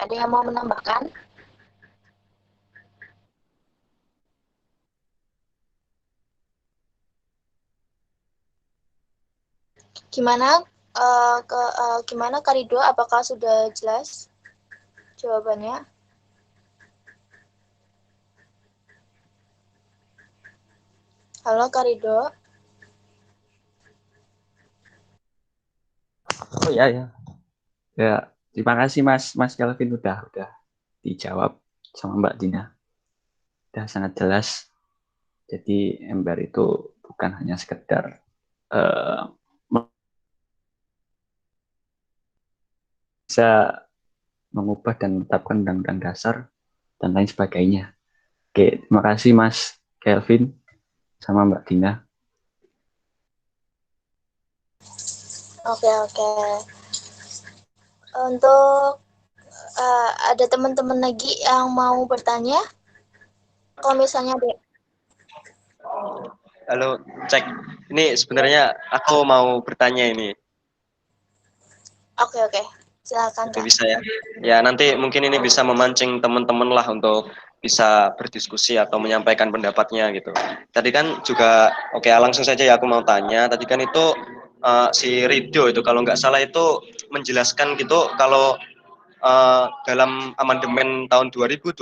Ada yang mau menambahkan? Gimana gimana Kak Ridho? Apakah sudah jelas jawabannya? Halo Kak Ridho. Oh ya ya. Ya, terima kasih Mas Kelvin udah dijawab sama Mbak Dina. Udah sangat jelas. Jadi ember itu bukan hanya sekedar uh, bisa mengubah dan menetapkan undang-undang dasar dan lain sebagainya. Oke, terima kasih Mas Kelvin sama Mbak Dina. Oke. Untuk ada teman-teman lagi yang mau bertanya? Kalau misalnya ada. Halo, cek. Ini sebenarnya aku mau bertanya ini. Oke. Silakan Oke, Kak. bisa ya. Ya, nanti mungkin ini bisa memancing teman-teman lah untuk bisa berdiskusi atau menyampaikan pendapatnya gitu. Tadi kan juga, oke langsung saja ya aku mau tanya. Tadi kan itu si Ridho itu kalau nggak salah itu menjelaskan gitu kalau dalam amandemen tahun 2000,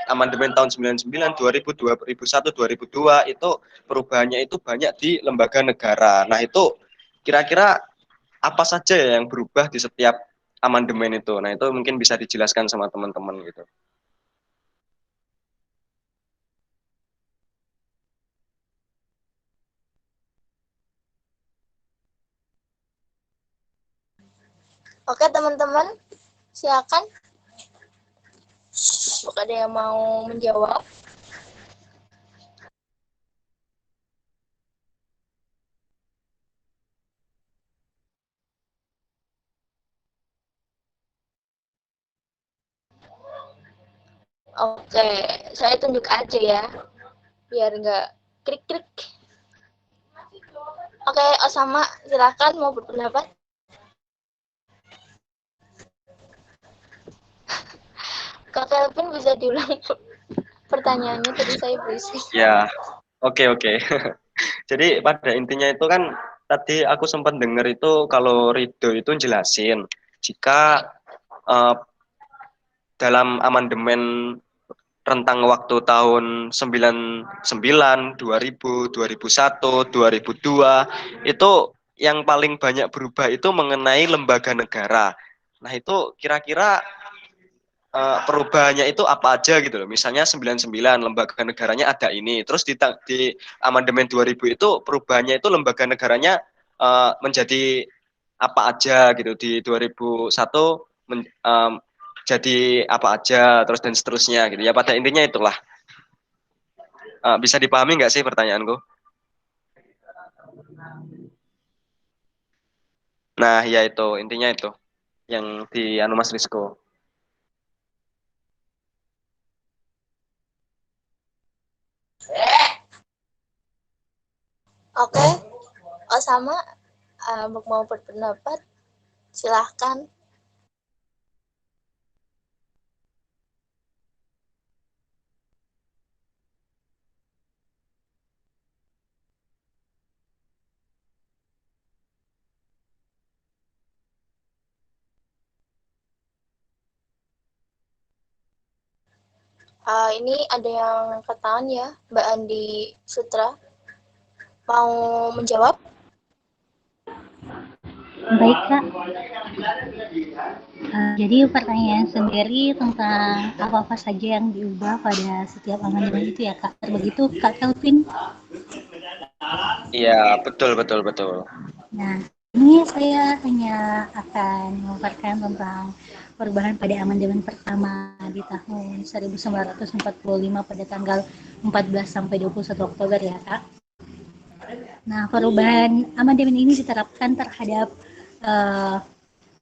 amandemen tahun 99, 2000, 2001, 2002 itu perubahannya itu banyak di lembaga negara. Nah, itu kira-kira apa saja ya yang berubah di setiap amandemen itu? Nah, itu mungkin bisa dijelaskan sama teman-teman gitu. Oke teman-teman, silakan. Apakah ada yang mau menjawab? Oke, saya tunjuk aja ya, biar nggak krik-krik. Oke, Osama, silakan mau berpendapat. Kak Kelvin bisa diulang pertanyaannya, tadi saya berisik. Ya, oke. Jadi pada intinya itu kan tadi aku sempat dengar itu kalau Ridho itu jelasin jika eh, dalam amandemen rentang waktu tahun 99, 2000, 2001, 2002 itu yang paling banyak berubah itu mengenai lembaga negara. Nah, itu kira-kira perubahannya itu apa aja gitu loh. Misalnya 99 lembaga negaranya ada ini. Terus di amandemen 2000 itu perubahannya itu lembaga negaranya menjadi apa aja gitu. Di 2001 jadi apa aja terus dan seterusnya gitu. Ya pada intinya itulah. Bisa dipahami nggak sih pertanyaanku? Nah, ya itu intinya itu yang di anu Mas Rizko. Oke, Osama, mau berpendapat, silahkan. Ini ada yang ketahuan ya, Mbak Andi Sutra. Mau menjawab? Baik Kak, jadi pertanyaan sendiri tentang apa-apa saja yang diubah pada setiap amandemen itu ya Kak. Begitu Kak Kelvin. Iya, betul. Nah, ini saya hanya akan memaparkan tentang perubahan pada amandemen pertama di tahun 1945 pada tanggal 14 sampai 21 Oktober ya Kak. Nah, perubahan amandemen ini diterapkan terhadap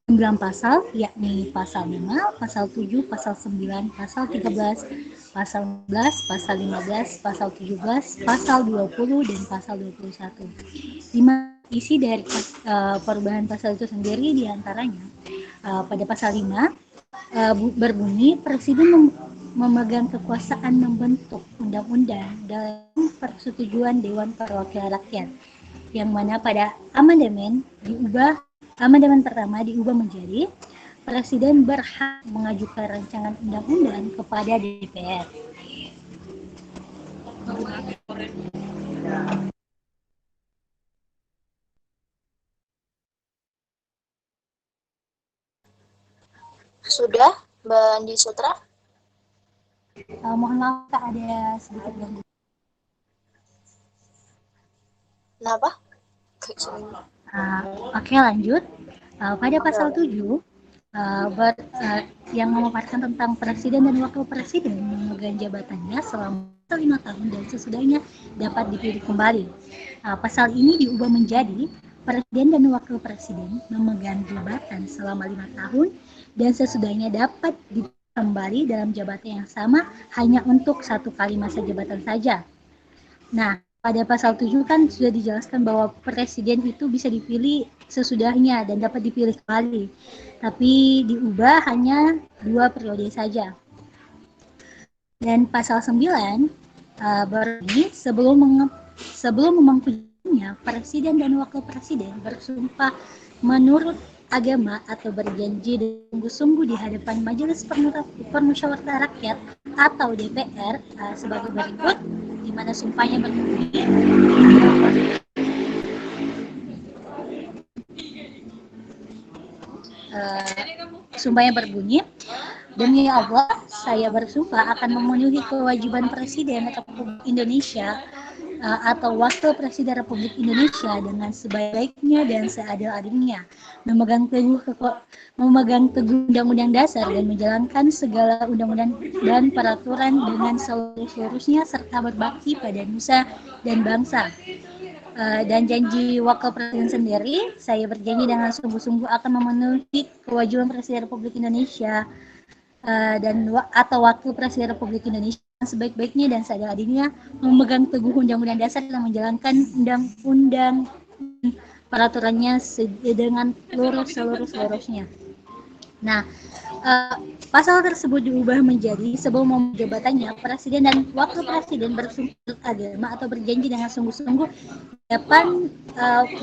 9 pasal, yakni pasal 5, pasal 7, pasal 9, pasal 13, pasal 11, pasal 15, pasal 17, pasal 20, dan pasal 21. Isi dari perubahan pasal itu sendiri diantaranya pada pasal 5 berbunyi Presiden memegang kekuasaan membentuk undang-undang dalam persetujuan Dewan Perwakilan Rakyat, yang mana pada amandemen pertama diubah menjadi Presiden berhak mengajukan rancangan undang-undang kepada DPR. Sudah, Mbak Andi Sutra? Mohon maaf Kak, ada sedikit gangguan. Kenapa? Oke, lanjut. Pada pasal 7 yang memaparkan tentang presiden dan wakil presiden memegang jabatannya selama 5 tahun dan sesudahnya dapat dipilih kembali. Pasal ini diubah menjadi presiden dan wakil presiden memegang jabatan selama 5 tahun dan sesudahnya dapat dipilih kembali dalam jabatan yang sama hanya untuk 1 kali masa jabatan saja. Nah, pada pasal 7 kan sudah dijelaskan bahwa presiden itu bisa dipilih sesudahnya dan dapat dipilih kembali. Tapi diubah hanya 2 periode saja. Dan pasal 9 berbunyi sebelum memangkunya presiden dan wakil presiden bersumpah menurut agama atau berjanji sungguh-sungguh di hadapan Majelis Permusyawaratan Rakyat atau DPR sebagai berikut, di mana sumpahnya berbunyi demi Allah, saya bersumpah akan memenuhi kewajiban Presiden Republik Indonesia atau Wakil Presiden Republik Indonesia dengan sebaik-baiknya dan seadil-adilnya, memegang teguh Undang-Undang Dasar dan menjalankan segala undang-undang dan peraturan dengan seluruhnya serta berbakti pada nusa dan bangsa. Dan janji wakil presiden sendiri, saya berjanji dengan sungguh-sungguh akan memenuhi kewajiban Presiden Republik Indonesia atau wakil presiden Republik Indonesia sebaik-baiknya dan seadil-adilnya, memegang teguh Undang-Undang Dasar dan menjalankan undang-undang peraturannya dengan seluruhnya. Nah, pasal tersebut diubah menjadi sebelum jabatannya, presiden dan wakil presiden bersumpah agama atau berjanji dengan sungguh-sungguh depan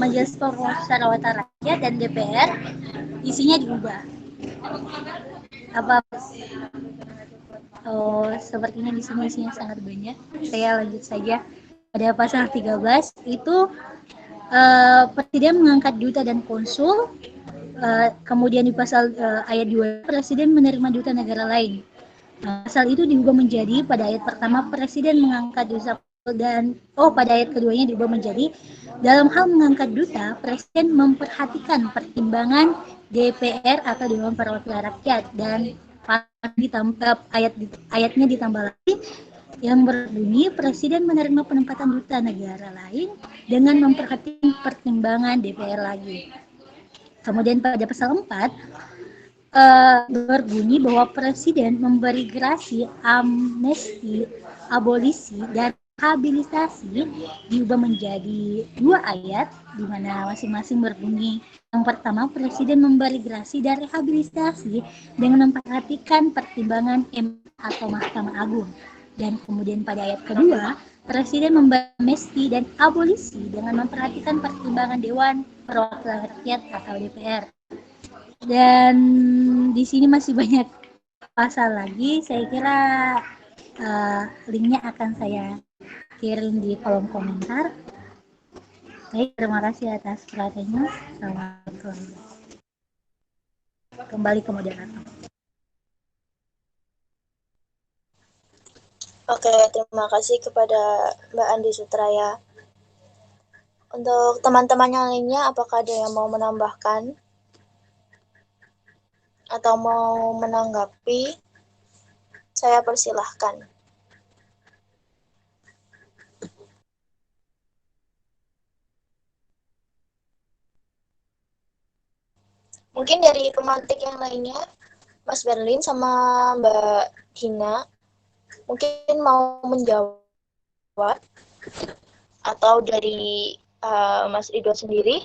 Majelis Permusyawaratan Rakyat dan DPR, isinya diubah. Sepertinya di sini isinya sangat banyak. Saya lanjut saja. Pada pasal 13 itu presiden mengangkat duta dan konsul. Kemudian di pasal ayat 2 presiden menerima duta negara lain. Pasal itu diubah menjadi pada ayat pertama presiden mengangkat duta dan pada ayat keduanya diubah menjadi dalam hal mengangkat duta presiden memperhatikan pertimbangan DPR atau Dewan Perwakilan Rakyat, dan ayatnya ditambah lagi yang berbunyi presiden menerima penempatan duta negara lain dengan memperhatikan pertimbangan DPR lagi. Kemudian pada pasal 4 berbunyi bahwa presiden memberi gerasi, amnesti, abolisi, dan rehabilitasi diubah menjadi 2 ayat, di mana masing-masing berbunyi. Yang pertama, presiden memberi gerasi dan rehabilitasi dengan memperhatikan pertimbangan atau Mahkamah Agung. Dan kemudian pada ayat kedua, presiden memberi amnesti dan abolisi dengan memperhatikan pertimbangan Dewan Perwakilan Rakyat atau DPR. Dan di sini masih banyak pasal lagi. Saya kira linknya akan saya kirim di kolom komentar. Baik, terima kasih atas perhatiannya. Assalamualaikum. Kembali ke moderator. Oke, terima kasih kepada Mbak Andi Sutraya. Untuk teman-teman yang lainnya, apakah ada yang mau menambahkan atau mau menanggapi? Saya persilahkan. Mungkin dari pemantik yang lainnya, Mas Berlin sama Mbak Dina, mungkin mau menjawab, atau dari Mas Ridwan sendiri.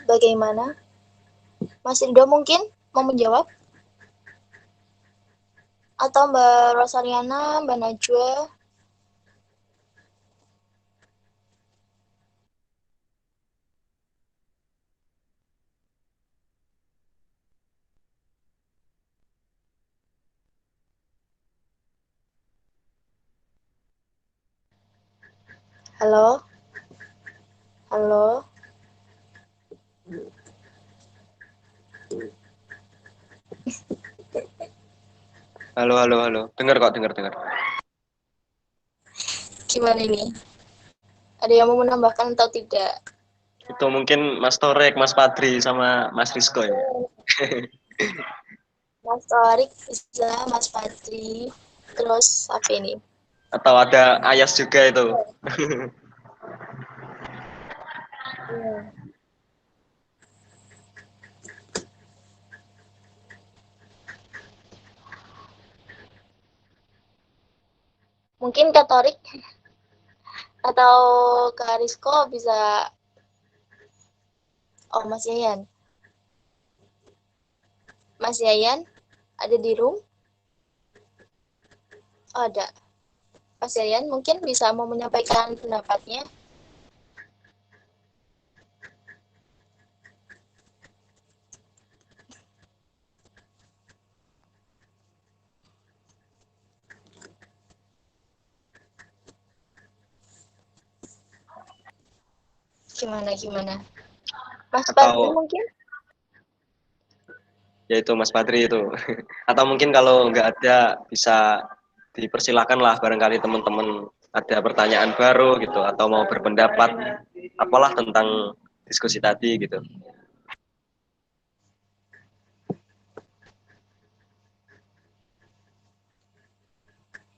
bagaimana? Mas Rido mungkin mau menjawab? Atau Mbak Rosaliana, Mbak Najwa? Halo? Halo? Halo. Dengar kok, dengar. Gimana ini? Ada yang mau menambahkan atau tidak? Itu mungkin Mas Torek, Mas Padri, sama Mas Rizko ya. Mas Torik bisa, Mas Fadri. Terus apa ini? Atau ada Ayas juga itu. Mungkin Kak Torik atau Kak Rizko bisa. Oh, Mas Yayan. Mas Yayan ada di room? Oh, ada. Mas Yayan mungkin bisa mau menyampaikan pendapatnya. Gimana? Mas Fadri Atau mungkin? yaitu Mas Padri itu. Atau mungkin kalau nggak ada bisa dipersilakan lah barangkali teman-teman ada pertanyaan baru gitu atau mau berpendapat apalah tentang diskusi tadi gitu.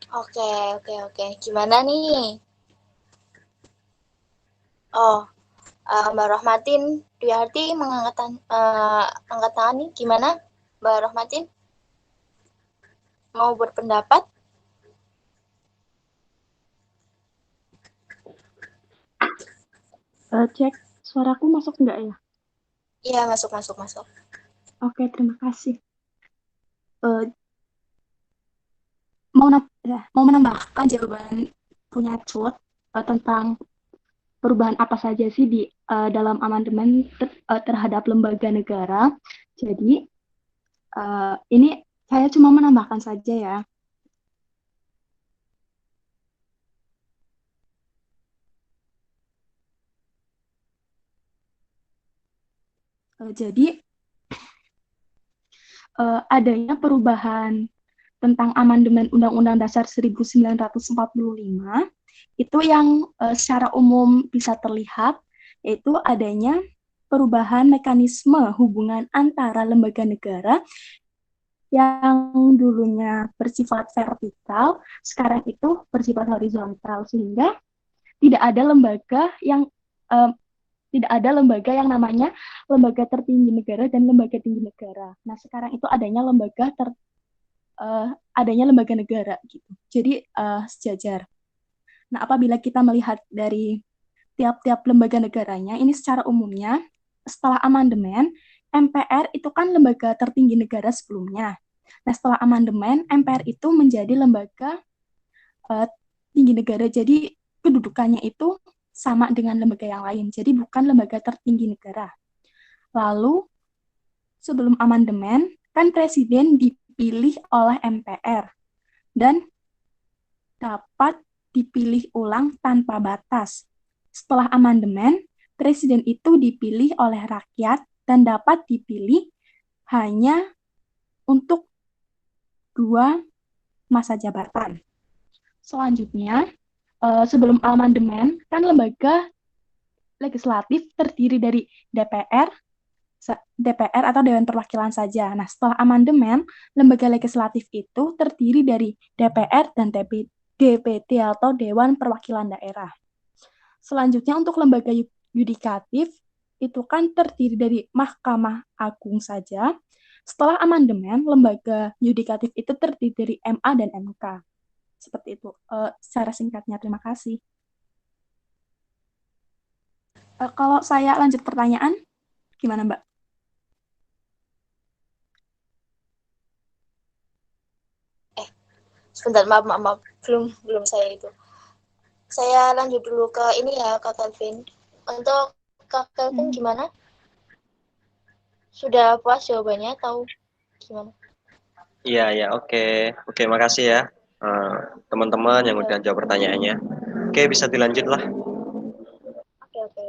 Oke. Gimana nih? Oh, Mbak Rohmatin Duyarti angkat tangan nih. Gimana, Mbak Rohmatin? Mau berpendapat? Cek, suaraku masuk nggak ya? Iya, masuk. Oke, terima kasih. Mau menambahkan jawaban punya Cut tentang perubahan apa saja sih di dalam amandemen terhadap lembaga negara. Jadi, ini saya cuma menambahkan saja ya. Jadi, adanya perubahan tentang amandemen Undang-Undang Dasar 1945 itu yang secara umum bisa terlihat yaitu adanya perubahan mekanisme hubungan antara lembaga negara yang dulunya bersifat vertikal, sekarang itu bersifat horizontal sehingga tidak ada lembaga yang eh, tidak ada lembaga yang namanya lembaga tertinggi negara dan lembaga tinggi negara. Nah, sekarang itu adanya lembaga negara gitu. Jadi sejajar. Nah, apabila kita melihat dari tiap-tiap lembaga negaranya, ini secara umumnya setelah amandemen, MPR itu kan lembaga tertinggi negara sebelumnya. Nah, setelah amandemen, MPR itu menjadi lembaga tinggi negara. Jadi kedudukannya itu sama dengan lembaga yang lain. Jadi bukan lembaga tertinggi negara. Lalu sebelum amandemen, kan presiden dipilih oleh MPR dan dapat dipilih ulang tanpa batas. Setelah amandemen, presiden itu dipilih oleh rakyat dan dapat dipilih hanya untuk 2 masa jabatan. Selanjutnya, sebelum amandemen, kan lembaga legislatif terdiri dari DPR atau Dewan Perwakilan saja. Nah, setelah amandemen, lembaga legislatif itu terdiri dari DPR dan DPT atau Dewan Perwakilan Daerah. Selanjutnya untuk lembaga yudikatif itu kan terdiri dari Mahkamah Agung saja. Setelah amandemen, lembaga yudikatif itu terdiri dari MA dan MK. Seperti itu. Secara singkatnya, terima kasih. Kalau saya lanjut pertanyaan, Gimana, Mbak? Sebentar, maaf. Belum saya itu. Saya lanjut dulu ke ini ya, Kak Kelvin. Untuk Kak Kelvin gimana? Sudah puas jawabannya atau gimana? Iya, oke, makasih ya teman-teman yang udah jawab pertanyaannya. Oke, bisa dilanjut lah. Oke.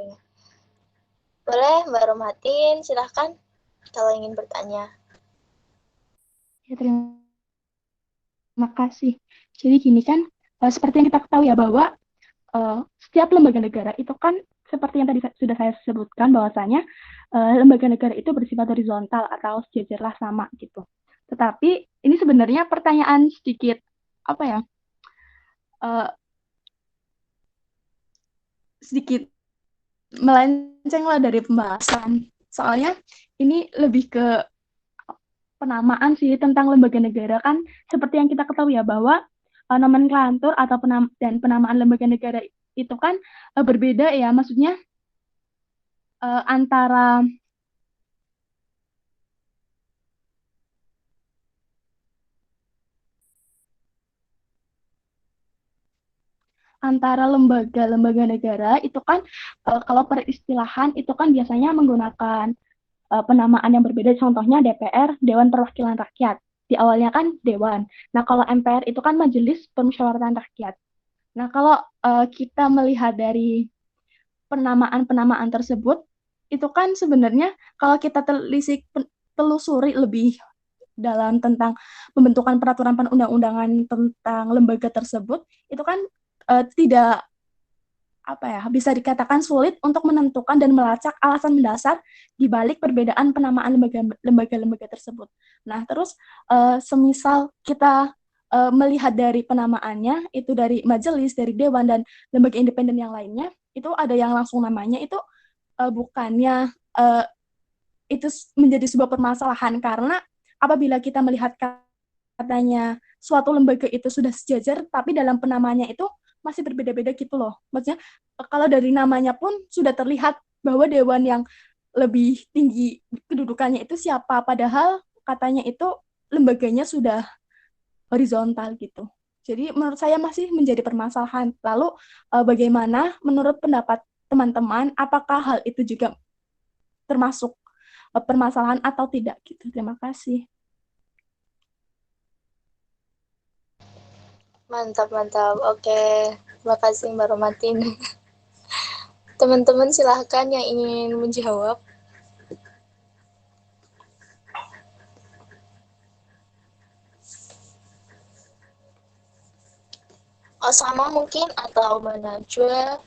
Boleh Mbak Romatin, silahkan kalau ingin bertanya. Ya, terima kasih. Jadi gini kan, seperti yang kita ketahui ya bahwa setiap lembaga negara itu kan seperti yang tadi sudah saya sebutkan bahwasanya lembaga negara itu bersifat horizontal atau sejajarlah sama gitu. Tetapi ini sebenarnya pertanyaan sedikit apa ya? Uh, sedikit melenceng lah dari pembahasan. Soalnya ini lebih ke penamaan sih tentang lembaga negara kan seperti yang kita ketahui ya bahwa nomenklatur atau dan penamaan lembaga negara itu kan berbeda ya, maksudnya antara lembaga-lembaga negara itu kan kalau peristilahan itu kan biasanya menggunakan penamaan yang berbeda. Contohnya DPR, Dewan Perwakilan Rakyat. Di awalnya kan Dewan. Nah, kalau MPR itu kan Majelis Permusyawaratan Rakyat. Nah, kalau kita melihat dari penamaan-penamaan tersebut, itu kan sebenarnya kalau kita telusuri lebih dalam tentang pembentukan peraturan perundang-undangan tentang lembaga tersebut, itu kan tidak apa ya, bisa dikatakan sulit untuk menentukan dan melacak alasan mendasar di balik perbedaan penamaan lembaga-lembaga tersebut. Nah, terus semisal kita melihat dari penamaannya itu dari majelis, dari dewan dan lembaga independen yang lainnya, itu ada yang langsung namanya itu bukannya itu menjadi sebuah permasalahan karena apabila kita melihat katanya suatu lembaga itu sudah sejajar tapi dalam penamanya itu masih berbeda-beda gitu loh. Maksudnya kalau dari namanya pun sudah terlihat bahwa dewan yang lebih tinggi kedudukannya itu siapa, padahal katanya itu lembaganya sudah horizontal gitu. Jadi menurut saya masih menjadi permasalahan. Lalu bagaimana menurut pendapat teman-teman, apakah hal itu juga termasuk permasalahan atau tidak gitu. Terima kasih. Mantap. Oke, terima kasih Mbak Romatin. Teman-teman silahkan yang ingin menjawab. Oh, sama mungkin atau Mbak Najwa,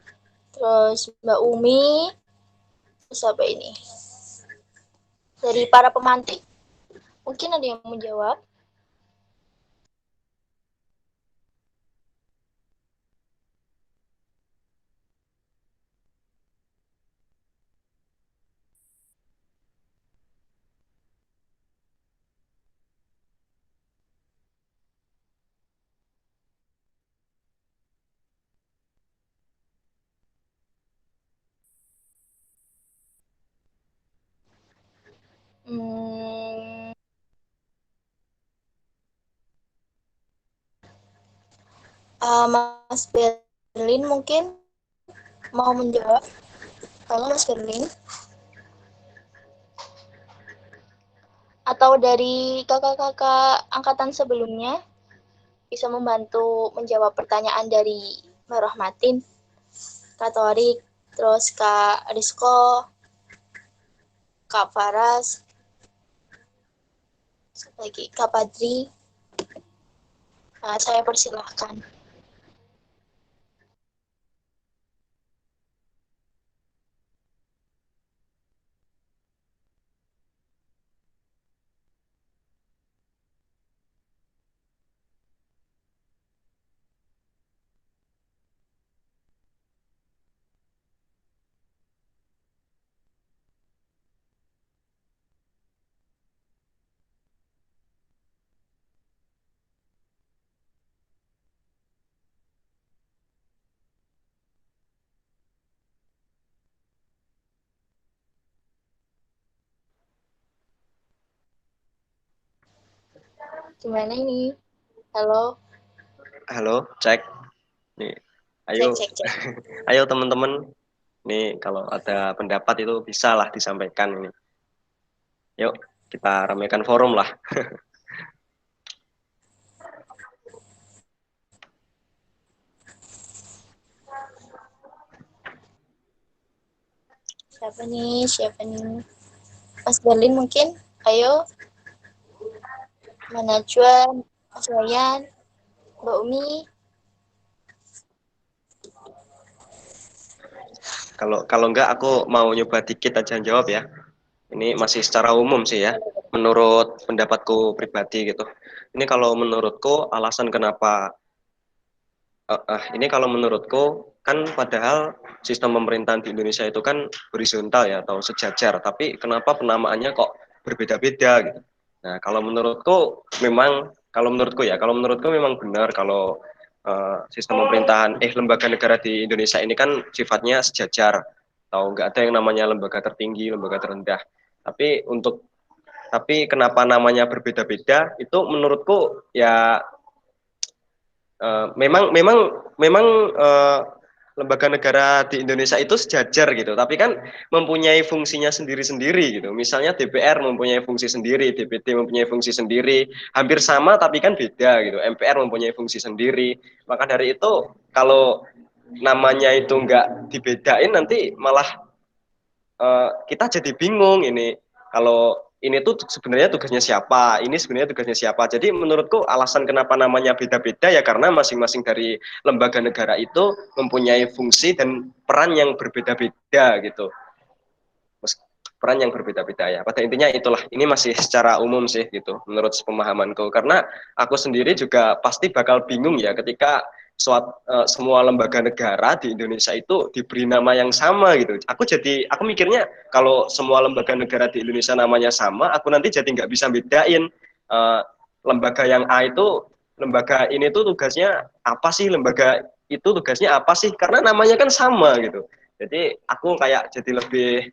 terus Mbak Umi, terus apa ini? Dari para pemantik, mungkin ada yang menjawab. Hmm, Mas Berlin mungkin mau menjawab. Halo Mas Berlin. Atau dari kakak-kakak angkatan sebelumnya bisa membantu menjawab pertanyaan dari Mbak Rohmatin, Kak Torik, terus Kak Rizko, Kak Faras, lagi Kak Padri. Nah, saya persilahkan. Gimana ini? Halo, Halo, cek. Nih, cek, ayo, cek, cek. ayo teman-teman. Nih, kalau ada pendapat itu bisa lah disampaikan ini. Yuk, kita ramaikan forum lah. Siapa nih? Siapa nih? Mas Berlin mungkin? Ayo, Mbak Najwa, Mas Wayan, Mbak Umi. Kalau enggak aku mau nyoba dikit aja jawab ya. Ini masih secara umum sih ya. Menurut pendapatku pribadi gitu. Ini kalau menurutku alasan kenapa ini kalau menurutku kan padahal sistem pemerintahan di Indonesia itu kan horizontal ya atau sejajar, tapi kenapa penamaannya kok berbeda-beda gitu. Nah, kalau menurutku memang benar kalau sistem pemerintahan lembaga negara di Indonesia ini kan sifatnya sejajar atau enggak ada yang namanya lembaga tertinggi, lembaga terendah. Tapi tapi kenapa namanya berbeda-beda itu menurutku ya memang memang memang lembaga negara di Indonesia itu sejajar gitu, tapi kan mempunyai fungsinya sendiri-sendiri gitu. Misalnya DPR mempunyai fungsi sendiri, DPD mempunyai fungsi sendiri, hampir sama tapi kan beda gitu. MPR mempunyai fungsi sendiri. Maka dari itu kalau namanya itu nggak dibedain nanti malah kita jadi bingung ini kalau ini tuh sebenarnya tugasnya siapa, ini sebenarnya tugasnya siapa. Jadi menurutku alasan kenapa namanya beda-beda ya karena masing-masing dari lembaga negara itu mempunyai fungsi dan peran yang berbeda-beda gitu. Peran yang berbeda-beda ya. Pada intinya itulah, ini masih secara umum sih gitu menurut pemahamanku. Karena aku sendiri juga pasti bakal bingung ya ketika semua lembaga negara di Indonesia itu diberi nama yang sama gitu. Aku mikirnya kalau semua lembaga negara di Indonesia namanya sama, aku nanti jadi nggak bisa bedain lembaga yang A itu lembaga ini tuh tugasnya apa sih, lembaga itu tugasnya apa sih, karena namanya kan sama gitu. Jadi aku kayak jadi lebih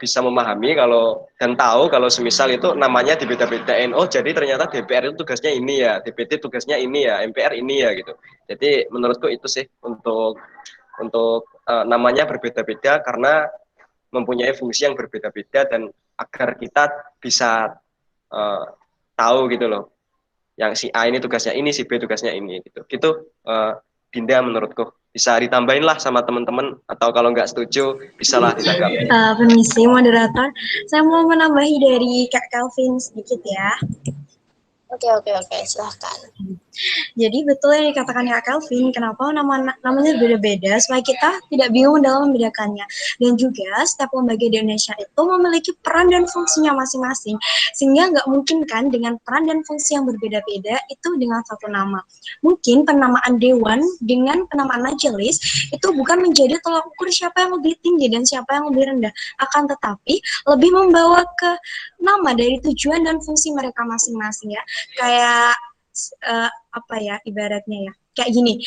bisa memahami kalau dan tahu kalau semisal itu namanya dibeda-bedain. Oh, jadi ternyata DPR itu tugasnya ini ya, DPD tugasnya ini ya, MPR ini ya gitu. Jadi menurutku itu sih untuk namanya berbeda-beda karena mempunyai fungsi yang berbeda-beda dan agar kita bisa uh, tahu gitu loh. Yang si A ini tugasnya ini, si B tugasnya ini gitu. Gitu Dinda menurutku. Bisa ditambahin lah sama teman-teman atau kalau nggak setuju bisalah ditanggapi. Permisi moderator, saya mau menambahi dari Kak Calvin sedikit ya. Oke, silahkan. Jadi betul yang dikatakan Kak Calvin, kenapa namanya beda-beda supaya kita tidak bingung dalam membedakannya. Dan juga setiap lembaga di Indonesia itu memiliki peran dan fungsinya masing-masing, sehingga nggak mungkin kan dengan peran dan fungsi yang berbeda-beda itu dengan satu nama. Mungkin penamaan dewan dengan penamaan majelis itu bukan menjadi tolak ukur siapa yang lebih tinggi dan siapa yang lebih rendah, akan tetapi lebih membawa ke nama dari tujuan dan fungsi mereka masing-masing ya. Kayak apa ya ibaratnya ya kayak gini,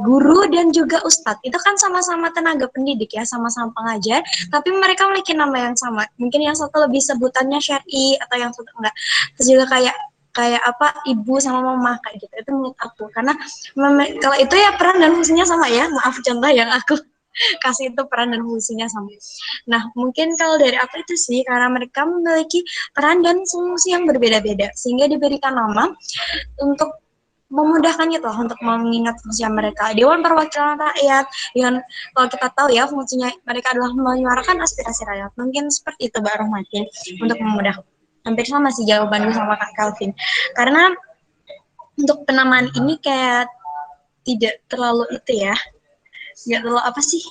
guru dan juga ustadz itu kan sama-sama tenaga pendidik ya, sama-sama pengajar, tapi mereka memiliki nama yang sama. Mungkin yang satu lebih sebutannya syar'i atau yang satu enggak. Terus juga kayak apa, ibu sama mama kayak gitu. Itu menurut aku karena kalau itu ya peran dan fungsinya sama ya. Maaf, contoh yang aku kasih itu peran dan fungsinya sama. Nah, mungkin kalau dari aku itu sih karena mereka memiliki peran dan fungsi yang berbeda-beda sehingga diberikan nama untuk memudahkan gitu untuk mengingat fungsi mereka. Dewan Perwakilan Rakyat, yang kalau kita tahu ya fungsinya mereka adalah menyuarakan aspirasi rakyat. Mungkin seperti itu Mbak Rohmatin untuk memudahkan. Hampir sama sih jawabannya sama Kak Calvin. Karena untuk penamaan ini kayak tidak terlalu itu ya, nggak terlalu apa sih,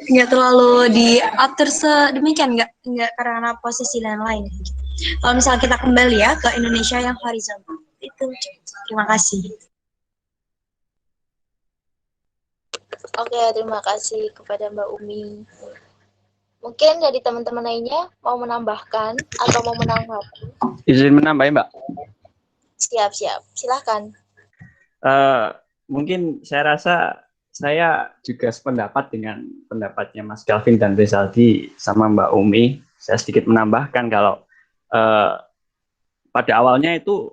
nggak terlalu diatur sedemikian, nggak karena posisi dan lain. Kalau misalnya kita kembali ya ke Indonesia yang horizontal itu. Terima kasih. Oke, terima kasih kepada Mbak Umi. Mungkin dari teman-teman lainnya mau menambahkan atau mau menanggapi? Izin menambahin, Mbak. Siap, silahkan. Mungkin saya rasa saya juga sependapat dengan pendapatnya Mas Calvin dan Rezaldi sama Mbak Umi. Saya sedikit menambahkan kalau pada awalnya itu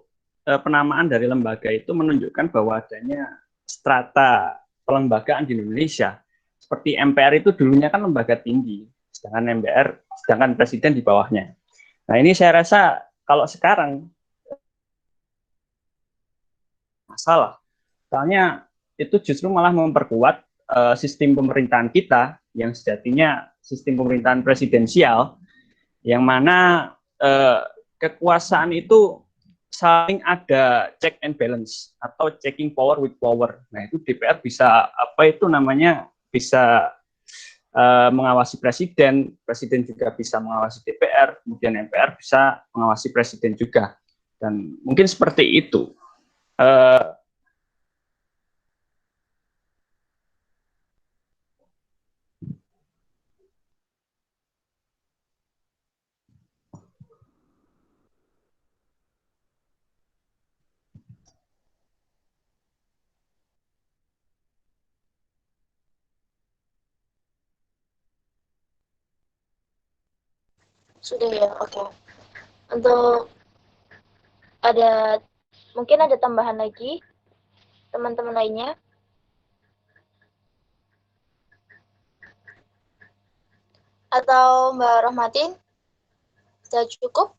penamaan dari lembaga itu menunjukkan bahwa adanya strata pelembagaan di Indonesia. Seperti MPR itu dulunya kan lembaga tinggi, sedangkan presiden di bawahnya. Nah ini saya rasa kalau sekarang masalah, soalnya itu justru malah memperkuat sistem pemerintahan kita yang sejatinya sistem pemerintahan presidensial, yang mana kekuasaan itu saling ada check and balance atau checking power with power. Nah itu DPR bisa bisa mengawasi presiden, presiden juga bisa mengawasi DPR, kemudian MPR bisa mengawasi presiden juga. Dan mungkin seperti itu. Sudah ya, oke. Untuk mungkin ada tambahan lagi teman-teman lainnya? Atau Mbak Rohmatin? Sudah cukup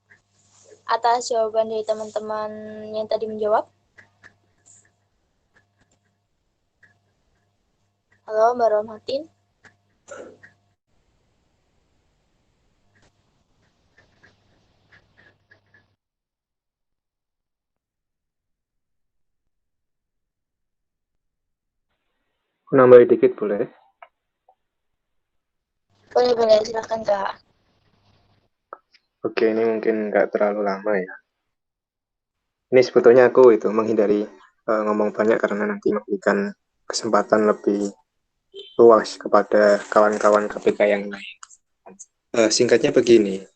atas jawaban dari teman-teman yang tadi menjawab? Halo Mbak Rohmatin? Nambahin dikit boleh? Boleh, silahkan Kak. Oke, ini mungkin nggak terlalu lama ya. Ini sebetulnya aku itu menghindari ngomong banyak karena nanti memberikan kesempatan lebih luas kepada kawan-kawan KPK yang lain. Singkatnya begini,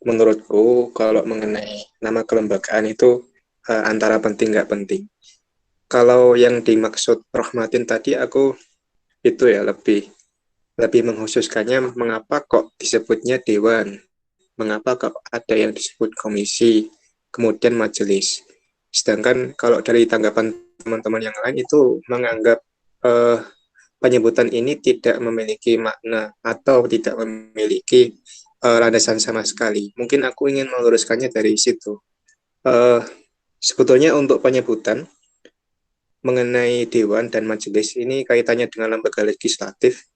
menurutku kalau mengenai nama kelembagaan itu antara penting nggak penting. Kalau yang dimaksud Rohmatin tadi aku itu ya lebih menghususkannya mengapa kok disebutnya dewan, mengapa kok ada yang disebut komisi, kemudian majelis. Sedangkan kalau dari tanggapan teman-teman yang lain itu menganggap penyebutan ini tidak memiliki makna atau tidak memiliki landasan sama sekali. Mungkin aku ingin meluruskannya dari situ. Sebetulnya untuk penyebutan mengenai dewan dan majelis ini kaitannya dengan lembaga legislatif.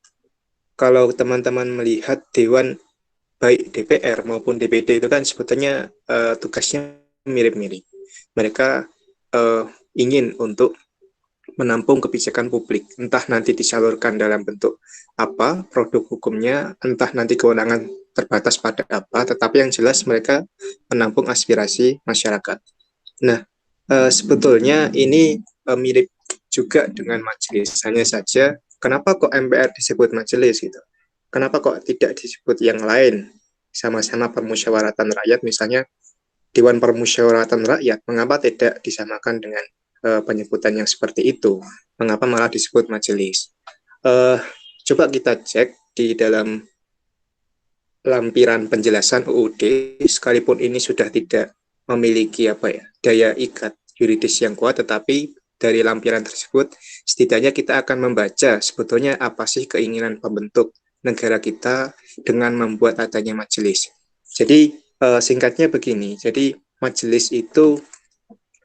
Kalau teman-teman melihat dewan baik DPR maupun DPD itu kan sebetulnya tugasnya mirip-mirip. Mereka ingin untuk menampung kebijakan publik, entah nanti disalurkan dalam bentuk apa produk hukumnya, entah nanti kewenangan terbatas pada apa, tetapi yang jelas mereka menampung aspirasi masyarakat. Nah, sebetulnya ini mirip juga dengan majelis, hanya saja kenapa kok MPR disebut majelis gitu? Kenapa kok tidak disebut yang lain? Sama-sama permusyawaratan rakyat, misalnya Dewan Permusyawaratan Rakyat, mengapa tidak disamakan dengan penyebutan yang seperti itu? Mengapa malah disebut majelis? Coba kita cek di dalam lampiran penjelasan UUD, sekalipun ini sudah tidak memiliki daya ikat yuridis yang kuat, tetapi dari lampiran tersebut setidaknya kita akan membaca sebetulnya apa sih keinginan pembentuk negara kita dengan membuat adanya majelis. Jadi singkatnya begini, jadi majelis itu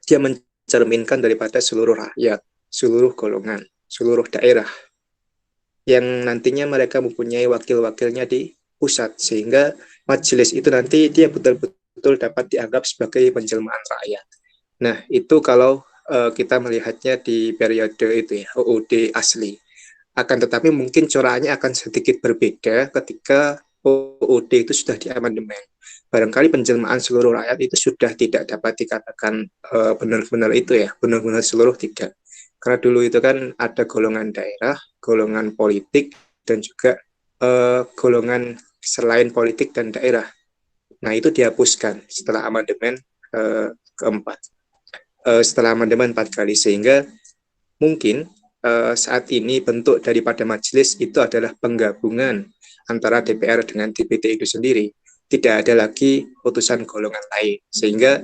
dia mencerminkan daripada seluruh rakyat, seluruh golongan, seluruh daerah yang nantinya mereka mempunyai wakil-wakilnya di pusat, sehingga majelis itu nanti dia betul-betul dapat dianggap sebagai penjelmaan rakyat. Nah, itu kalau kita melihatnya di periode itu ya, UUD asli. Akan tetapi mungkin coraknya akan sedikit berbeda ketika UUD itu sudah diamandemen. Barangkali penjelmaan seluruh rakyat itu sudah tidak dapat dikatakan benar-benar itu ya, benar-benar seluruh tidak. Karena dulu itu kan ada golongan daerah, golongan politik, dan juga golongan selain politik dan daerah. Nah, itu dihapuskan setelah amandemen keempat. Setelah amandemen 4 kali, sehingga mungkin saat ini bentuk daripada majelis itu adalah penggabungan antara DPR dengan DPD itu sendiri. Tidak ada lagi putusan golongan lain, sehingga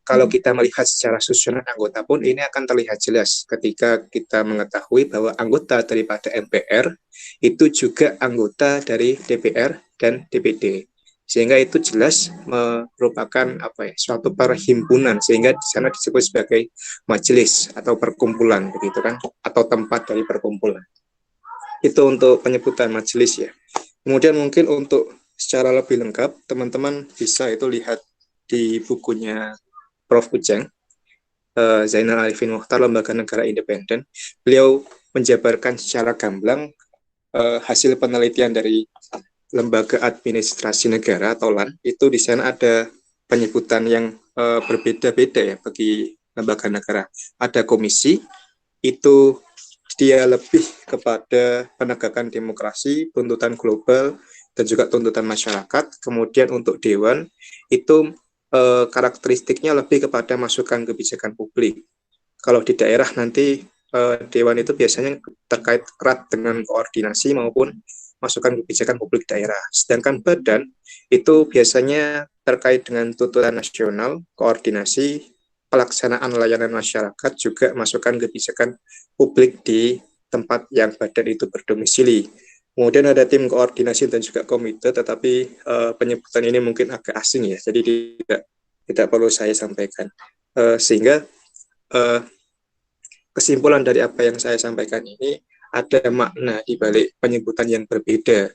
kalau kita melihat secara susunan anggota pun ini akan terlihat jelas ketika kita mengetahui bahwa anggota daripada MPR itu juga anggota dari DPR dan DPD. Sehingga itu jelas merupakan suatu perhimpunan, sehingga di sana disebut sebagai majelis atau perkumpulan begitu kan, atau tempat dari perkumpulan. Itu untuk penyebutan majelis ya. Kemudian mungkin untuk secara lebih lengkap teman-teman bisa itu lihat di bukunya Prof. Ujang, Zainal Arifin Mokhtar, Lembaga Negara Independen. Beliau menjabarkan secara gamblang hasil penelitian dari Lembaga Administrasi Negara atau LAN. Itu di sana ada penyebutan yang berbeda-beda ya bagi lembaga negara. Ada komisi, itu dia lebih kepada penegakan demokrasi, tuntutan global, dan juga tuntutan masyarakat. Kemudian untuk dewan, itu karakteristiknya lebih kepada masukan kebijakan publik. Kalau di daerah nanti dewan itu biasanya terkait erat dengan koordinasi maupun masukan kebijakan publik daerah. Sedangkan badan itu biasanya terkait dengan tuntutan nasional, koordinasi, pelaksanaan layanan masyarakat, juga masukan kebijakan publik di tempat yang badan itu berdomisili. Kemudian ada tim koordinasi dan juga komite, tetapi penyebutan ini mungkin agak asing ya, jadi tidak perlu saya sampaikan. Sehingga kesimpulan dari apa yang saya sampaikan ini ada makna di balik penyebutan yang berbeda.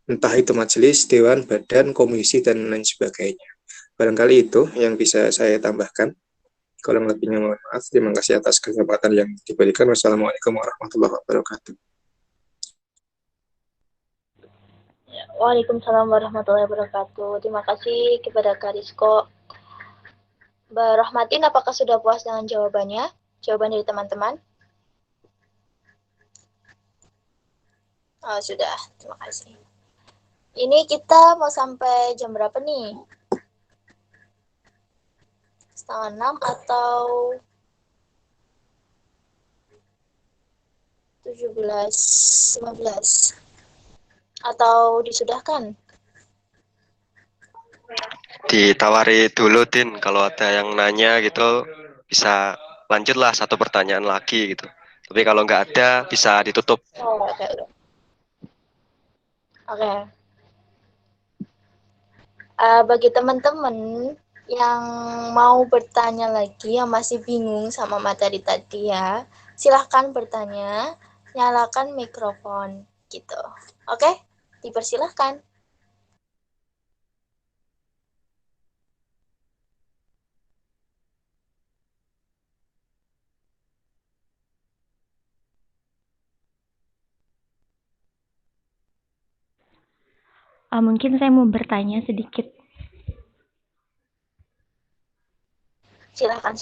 Entah itu majelis, dewan, badan, komisi, dan lain sebagainya. Barangkali itu yang bisa saya tambahkan. Kalau lebihnya mohon maaf. Terima kasih atas kesempatan yang diberikan. Wassalamualaikum warahmatullahi wabarakatuh. Waalaikumsalam warahmatullahi wabarakatuh. Terima kasih kepada Kak Rizko. Mbak Rahmatin, apakah sudah puas dengan jawabannya? Jawaban dari teman-teman? Oh, sudah. Terima kasih. Ini kita mau sampai jam berapa nih? 5:30 atau 17:15? Atau disudahkan? Ditawari dulu, Tin. Kalau ada yang nanya gitu, bisa lanjutlah satu pertanyaan lagi gitu. Tapi kalau nggak ada, bisa ditutup. Oh, oke. Oke. Bagi teman-teman yang mau bertanya lagi, yang masih bingung sama materi tadi ya, silahkan bertanya, nyalakan mikrofon gitu. Oke? Dipersilahkan. Mungkin saya mau bertanya sedikit. Silahkan.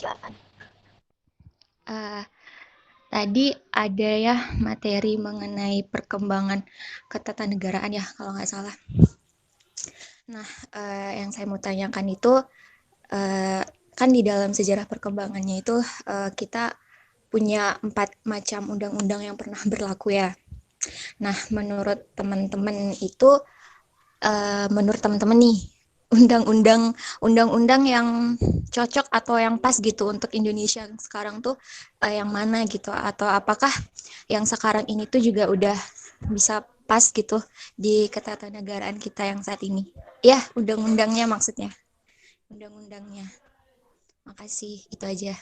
Tadi ada ya materi mengenai perkembangan ketatanegaraan ya, kalau nggak salah. Nah, yang saya mau tanyakan itu, kan di dalam sejarah perkembangannya itu kita punya 4 macam undang-undang yang pernah berlaku ya. Nah, menurut teman-teman itu, menurut teman-teman nih, undang-undang yang cocok atau yang pas gitu untuk Indonesia sekarang tuh yang mana gitu, atau apakah yang sekarang ini tuh juga udah bisa pas gitu di ketatanegaraan kita yang saat ini? Ya, undang-undangnya maksudnya. Undang-undangnya. Makasih, itu aja.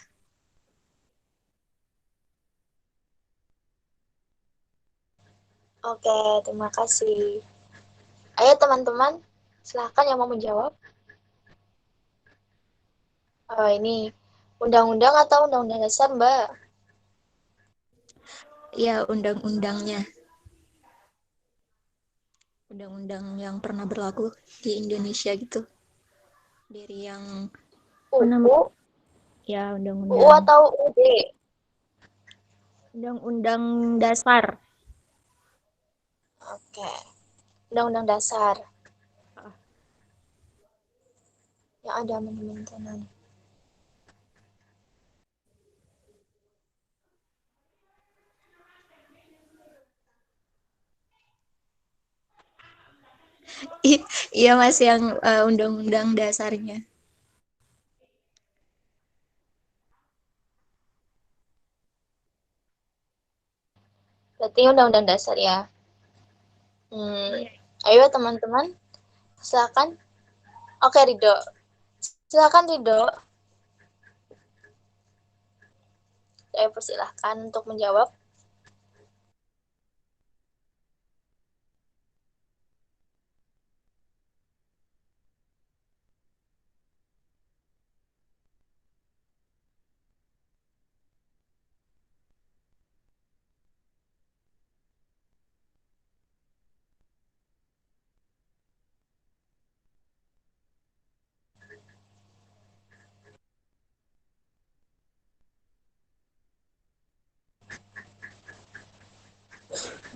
Oke, terima kasih. Ayo teman-teman, silahkan yang mau menjawab. Ini undang-undang atau undang-undang dasar, Mbak? Ya, undang-undangnya. Undang-undang yang pernah berlaku di Indonesia gitu. Dari yang UU? Ya, UU undang-undang atau UUD? undang-undang dasar. Oke. Undang-undang dasar. Yang ada amandemen. Iya, Mas, yang undang-undang dasarnya. Ini Undang-Undang Dasar ya. Ayo teman-teman, silakan. Oke, Ridho. Silakan Ridho. Saya persilahkan untuk menjawab.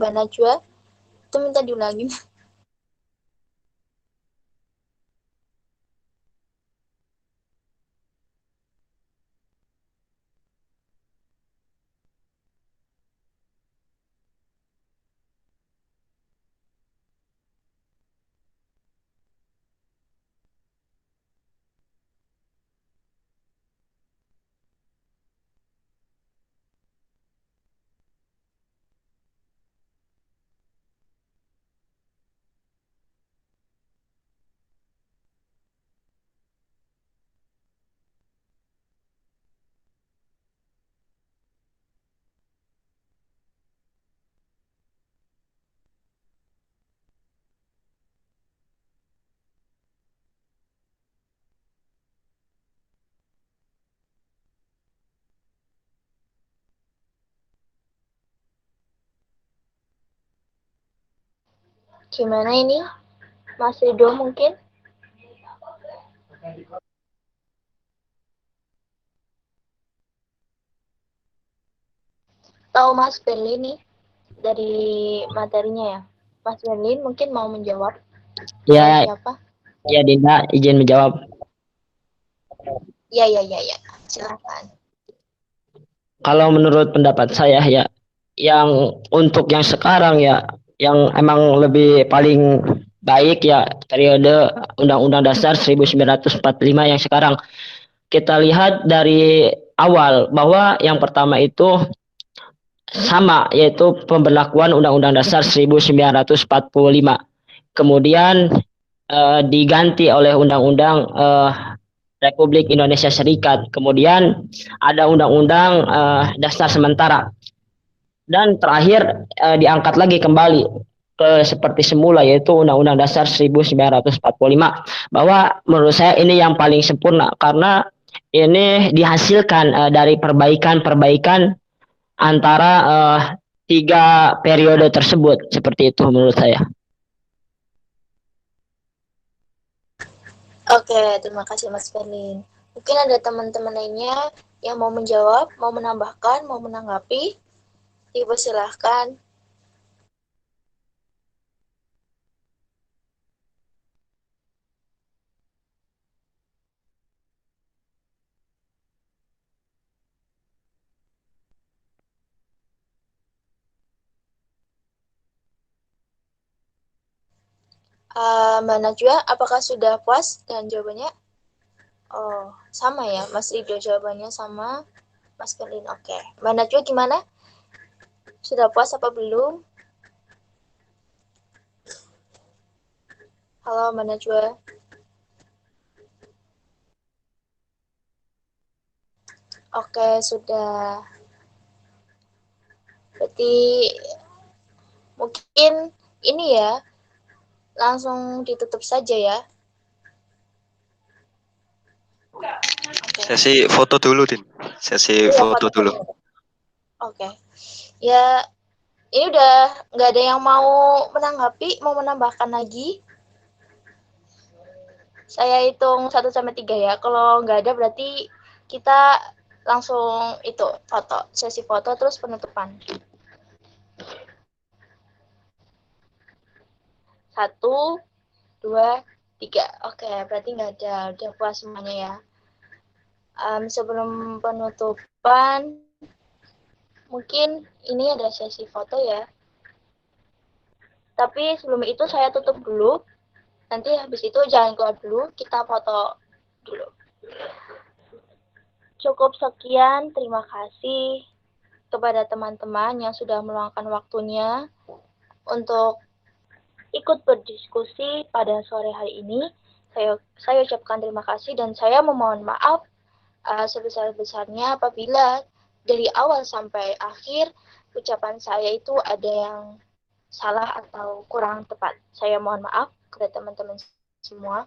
Mbak Najwa, itu minta diulangin. Gimana ini? Mas Ridho mungkin? Tahu Mas Berlin nih dari materinya ya. Mas Berlin mungkin mau menjawab. Ya, Siapa? ya Dinda izin menjawab. Ya. Silakan. Kalau menurut pendapat saya ya, yang untuk yang sekarang ya, yang emang lebih paling baik ya periode Undang-Undang Dasar 1945 yang sekarang. Kita lihat dari awal bahwa yang pertama itu sama, yaitu pemberlakuan Undang-Undang Dasar 1945. Kemudian diganti oleh Undang-Undang Republik Indonesia Serikat. Kemudian ada Undang-Undang Dasar Sementara. Dan terakhir diangkat lagi kembali ke seperti semula, yaitu Undang-Undang Dasar 1945. Bahwa menurut saya ini yang paling sempurna karena ini dihasilkan dari perbaikan-perbaikan antara tiga periode tersebut. Seperti itu menurut saya. Oke, terima kasih Mas Berlin. Mungkin ada teman-teman lainnya yang mau menjawab, mau menambahkan, mau menanggapi. Ibu silahkan. Mbak Najwa, apakah sudah puas dengan jawabannya? Oh, sama ya, Mas Ridho jawabannya sama Mas Berlin. Oke, Mbak Najwa gimana? Sudah puas apa belum? Halo Mbak Najwa. Oke, sudah. Berarti mungkin ini ya, langsung ditutup saja ya. Okay. Sesi foto dulu, Din. Sesi foto dulu. Oke. Ya, ini udah nggak ada yang mau menanggapi, mau menambahkan lagi. Saya hitung 1 sampai 3 ya. Kalau nggak ada berarti kita langsung itu foto, sesi foto terus penutupan. 1, 2, 3. Oke, berarti nggak ada, udah puas semuanya ya. Sebelum penutupan, mungkin ini ada sesi foto ya. Tapi sebelum itu saya tutup dulu. Nanti habis itu jangan keluar dulu, kita foto dulu. Cukup sekian, terima kasih. kepada teman-teman yang sudah meluangkan waktunya untuk ikut berdiskusi pada sore hari ini. Saya ucapkan terima kasih dan saya memohon maaf sebesar-besarnya apabila dari awal sampai akhir ucapan saya itu ada yang salah atau kurang tepat. Saya mohon maaf kepada teman-teman semua.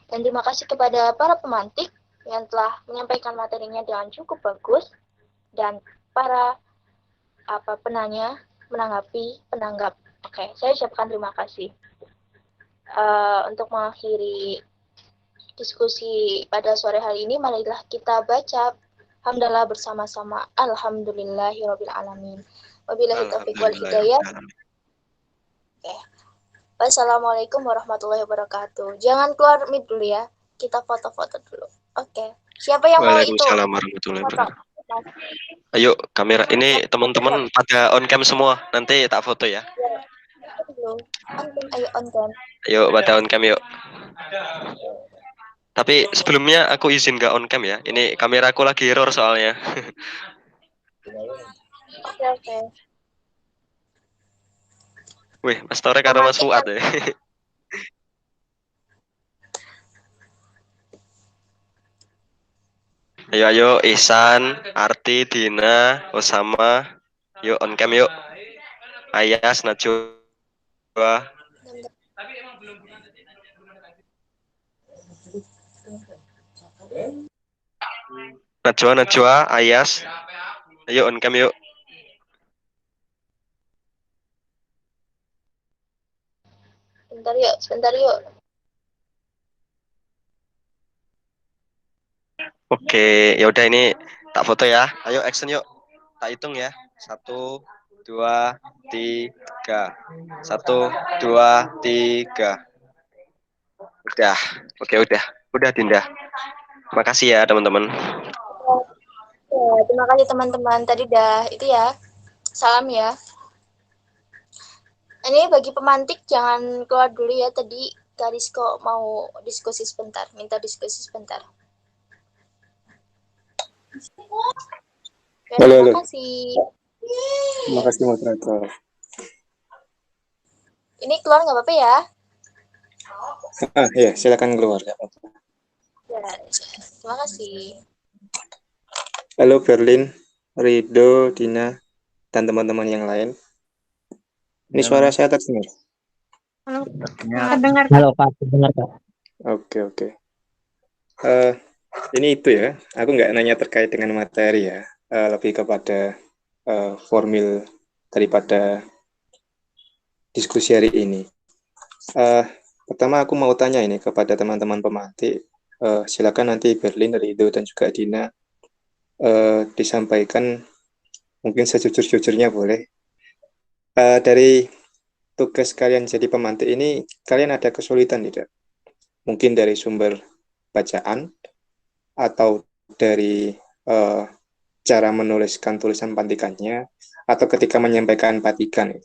Dan terima kasih kepada para pemantik yang telah menyampaikan materinya dengan cukup bagus dan para penanya penanggap. Oke, saya ucapkan terima kasih. Untuk mengakhiri diskusi pada sore hari ini, marilah kita baca hamdalah bersama-sama. Alhamdulillahirabbil alamin. Wabillahi taufiq wal hidayah. Oke. Wassalamualaikum warahmatullahi wabarakatuh. Jangan keluar mic dulu ya. Kita foto-foto dulu. Oke. Siapa yang mau itu? Waalaikumsalam warahmatullahi wabarakatuh. Ayo kamera ini teman-teman pada on cam semua. Nanti tak foto ya. Ayo on cam. Ayo pada on cam yuk. Tapi sebelumnya aku izin gak on cam ya. Ini kameraku lagi error soalnya. Oke. Wih, Mas Tore karo Mas Fuad ya. Ayo Ihsan, Arti, Dina, Osama. Yuk on cam yuk. Ayas, Najwa. Najwa, Ayas. Ayo on cam yuk. Sebentar yuk. Oke, ya udah ini tak foto ya. Ayo action yuk. Tak hitung ya. 1, 2, 3. 1, 2, 3. Udah. Oke, udah. Udah Dinda. Makasih ya teman-teman. Ya, terima kasih teman-teman. Tadi udah itu ya. Salam ya. Ini bagi pemantik jangan keluar dulu ya. Tadi Karisko mau diskusi sebentar. Minta diskusi sebentar. Ya, terima kasih. Terima kasih moderator. Ini keluar nggak apa-apa ya? Ya, silakan keluar. Ya, terima kasih. Halo Berlin, Rido, Dina, dan teman-teman yang lain. Ini suara saya terdengar? Halo, terdengar. Halo Pak, terdengar Pak. Oke. Ini itu ya, aku nggak nanya terkait dengan materi ya, lebih kepada formil daripada diskusi hari ini. Pertama aku mau tanya ini kepada teman-teman pemantik, silakan nanti Berlin, Rido, dan juga Dina disampaikan mungkin sejujur-jujurnya boleh. Dari tugas kalian jadi pemantik ini, kalian ada kesulitan tidak? Mungkin dari sumber bacaan atau dari cara menuliskan tulisan pantikannya atau ketika menyampaikan patikan.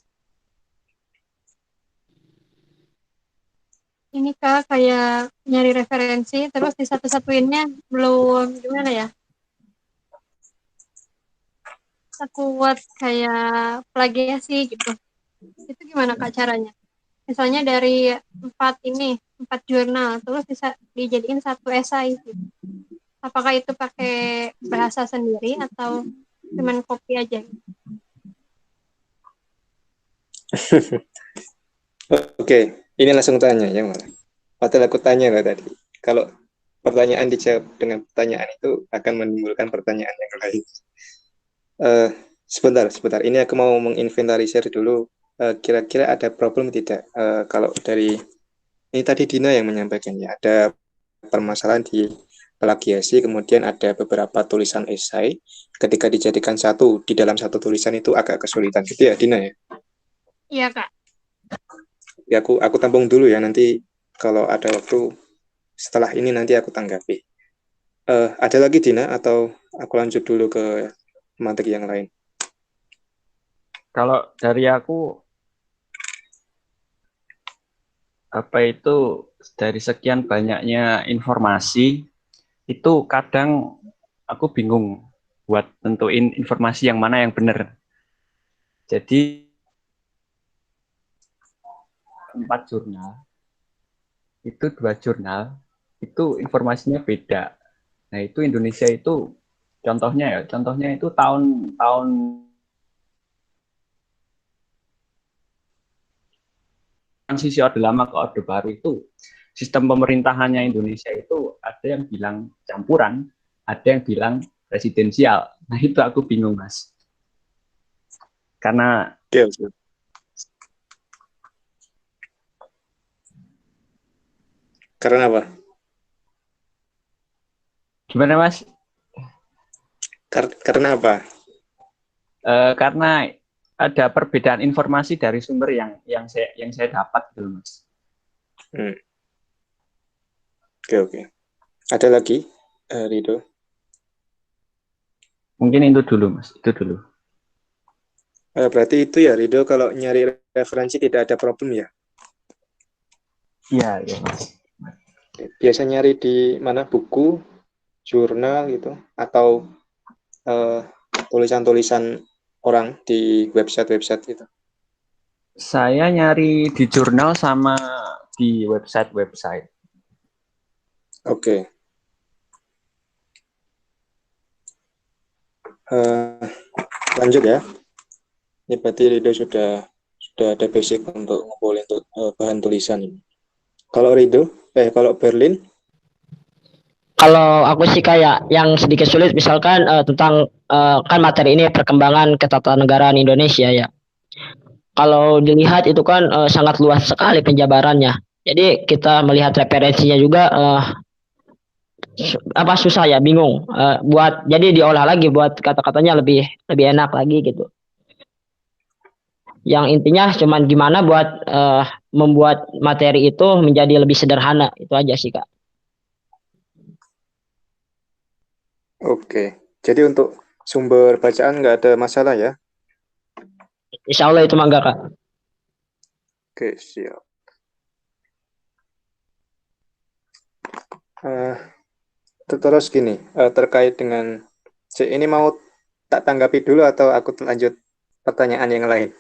Ini Kak kayak nyari referensi terus di satu-satuinnya belum gimana ya? Aku buat kayak plagiasi gitu. Itu gimana Kak caranya? Misalnya dari 4 jurnal terus bisa dijadiin satu esai gitu. Apakah itu pakai bahasa sendiri atau cuman copy aja? Oke, ini langsung tanya ya malah. Padahal aku tanya lah tadi. Kalau pertanyaan dijawab dengan pertanyaan itu akan menimbulkan pertanyaan yang lain. Sebentar. Ini aku mau menginventarisir dulu. Kira-kira ada problem tidak? Kalau dari ini tadi Dina yang menyampaikannya, ada permasalahan di plagiasi, kemudian ada beberapa tulisan esai. Ketika dijadikan satu di dalam satu tulisan itu agak kesulitan, gitu ya, Dina ya? Iya Kak. Ya, aku tampung dulu ya, nanti kalau ada waktu setelah ini nanti aku tanggapi. Ada lagi Dina atau aku lanjut dulu ke materi yang lain? Kalau dari aku, dari sekian banyaknya informasi, itu kadang aku bingung buat tentuin informasi yang mana yang benar. Jadi 4 jurnal, itu 2 jurnal, itu informasinya beda. Nah itu Indonesia itu contohnya itu tahun transisi Orde Lama ke Orde Baru itu sistem pemerintahannya Indonesia itu ada yang bilang campuran, ada yang bilang presidensial. Nah itu aku bingung Mas. Karena Karena apa? Gimana Mas? Karena apa? Karena ada perbedaan informasi dari sumber yang saya dapat gitu Mas. Oke. Ada lagi, Rido? Mungkin itu dulu Mas, itu dulu. Berarti itu ya, Rido, kalau nyari referensi tidak ada problem ya? Iya Mas. Biasa nyari di mana, buku, jurnal gitu, atau tulisan-tulisan orang di website-website gitu? Saya nyari di jurnal sama di website-website. Oke. Lanjut ya. Ini berarti Rido sudah ada basic untuk ngumpulin bahan tulisan ini. Kalau Berlin? Kalau aku sih kayak yang sedikit sulit misalkan tentang kan materi ini perkembangan ketatanegaraan Indonesia ya. Kalau dilihat itu kan sangat luas sekali penjabarannya. Jadi kita melihat referensinya juga susah ya, bingung. Jadi diolah lagi buat kata-katanya lebih enak lagi gitu. Yang intinya cuman gimana buat membuat materi itu menjadi lebih sederhana, itu aja sih Kak. Oke, jadi untuk sumber bacaan nggak ada masalah ya? Insya Allah itu mah enggak Kak. Oke, siap. Terus gini, terkait dengan ini mau tak tanggapi dulu atau aku lanjut pertanyaan yang lain?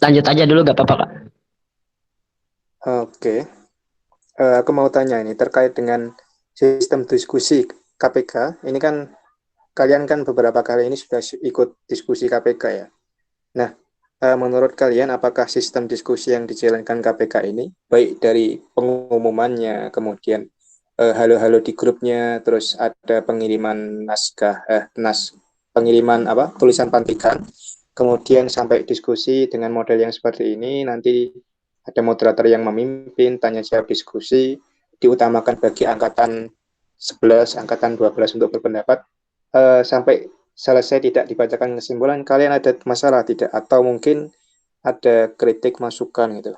Lanjut aja dulu gak apa-apa Kak. Oke. Aku mau tanya ini terkait dengan sistem diskusi KPK. Ini kan kalian kan beberapa kali ini sudah ikut diskusi KPK ya. Nah, menurut kalian apakah sistem diskusi yang dijalankan KPK ini baik dari pengumumannya, kemudian halo-halo di grupnya, terus ada pengiriman naskah, pengiriman tulisan pantikan, kemudian sampai diskusi dengan model yang seperti ini, nanti ada moderator yang memimpin, tanya jawab diskusi, diutamakan bagi angkatan 11, angkatan 12 untuk berpendapat, sampai selesai tidak dibacakan kesimpulan, kalian ada masalah tidak? Atau mungkin ada kritik, masukan gitu?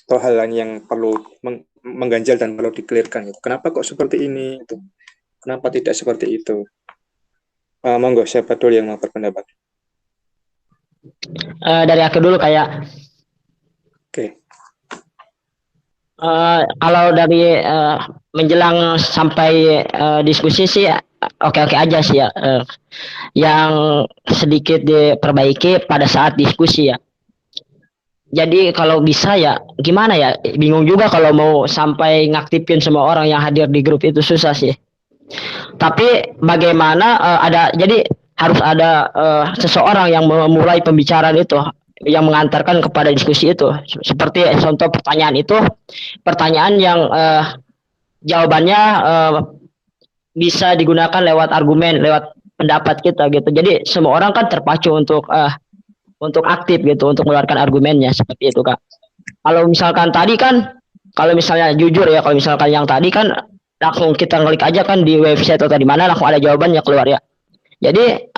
Atau hal lain yang perlu mengganjal dan perlu dikelirkan gitu. Kenapa kok seperti ini? Gitu. Kenapa tidak seperti itu? Monggo, siapa dulu yang mau berpendapat? Dari aku dulu kayak. Oke. Kalau dari menjelang sampai diskusi sih oke-oke aja sih ya. Yang sedikit diperbaiki pada saat diskusi ya. Jadi kalau bisa ya gimana ya, bingung juga kalau mau sampai ngaktifin semua orang yang hadir di grup itu, susah sih. Tapi bagaimana jadi harus ada seseorang yang memulai pembicaraan itu, yang mengantarkan kepada diskusi itu. Seperti contoh pertanyaan itu, pertanyaan yang jawabannya bisa digunakan lewat argumen, lewat pendapat kita gitu. Jadi semua orang kan terpacu untuk aktif gitu, untuk mengeluarkan argumennya, seperti itu Kak. Kalau misalkan tadi kan, kalau misalnya jujur ya, kalau misalkan yang tadi kan langsung kita klik aja kan di website atau di mana, langsung ada jawabannya keluar ya. Jadi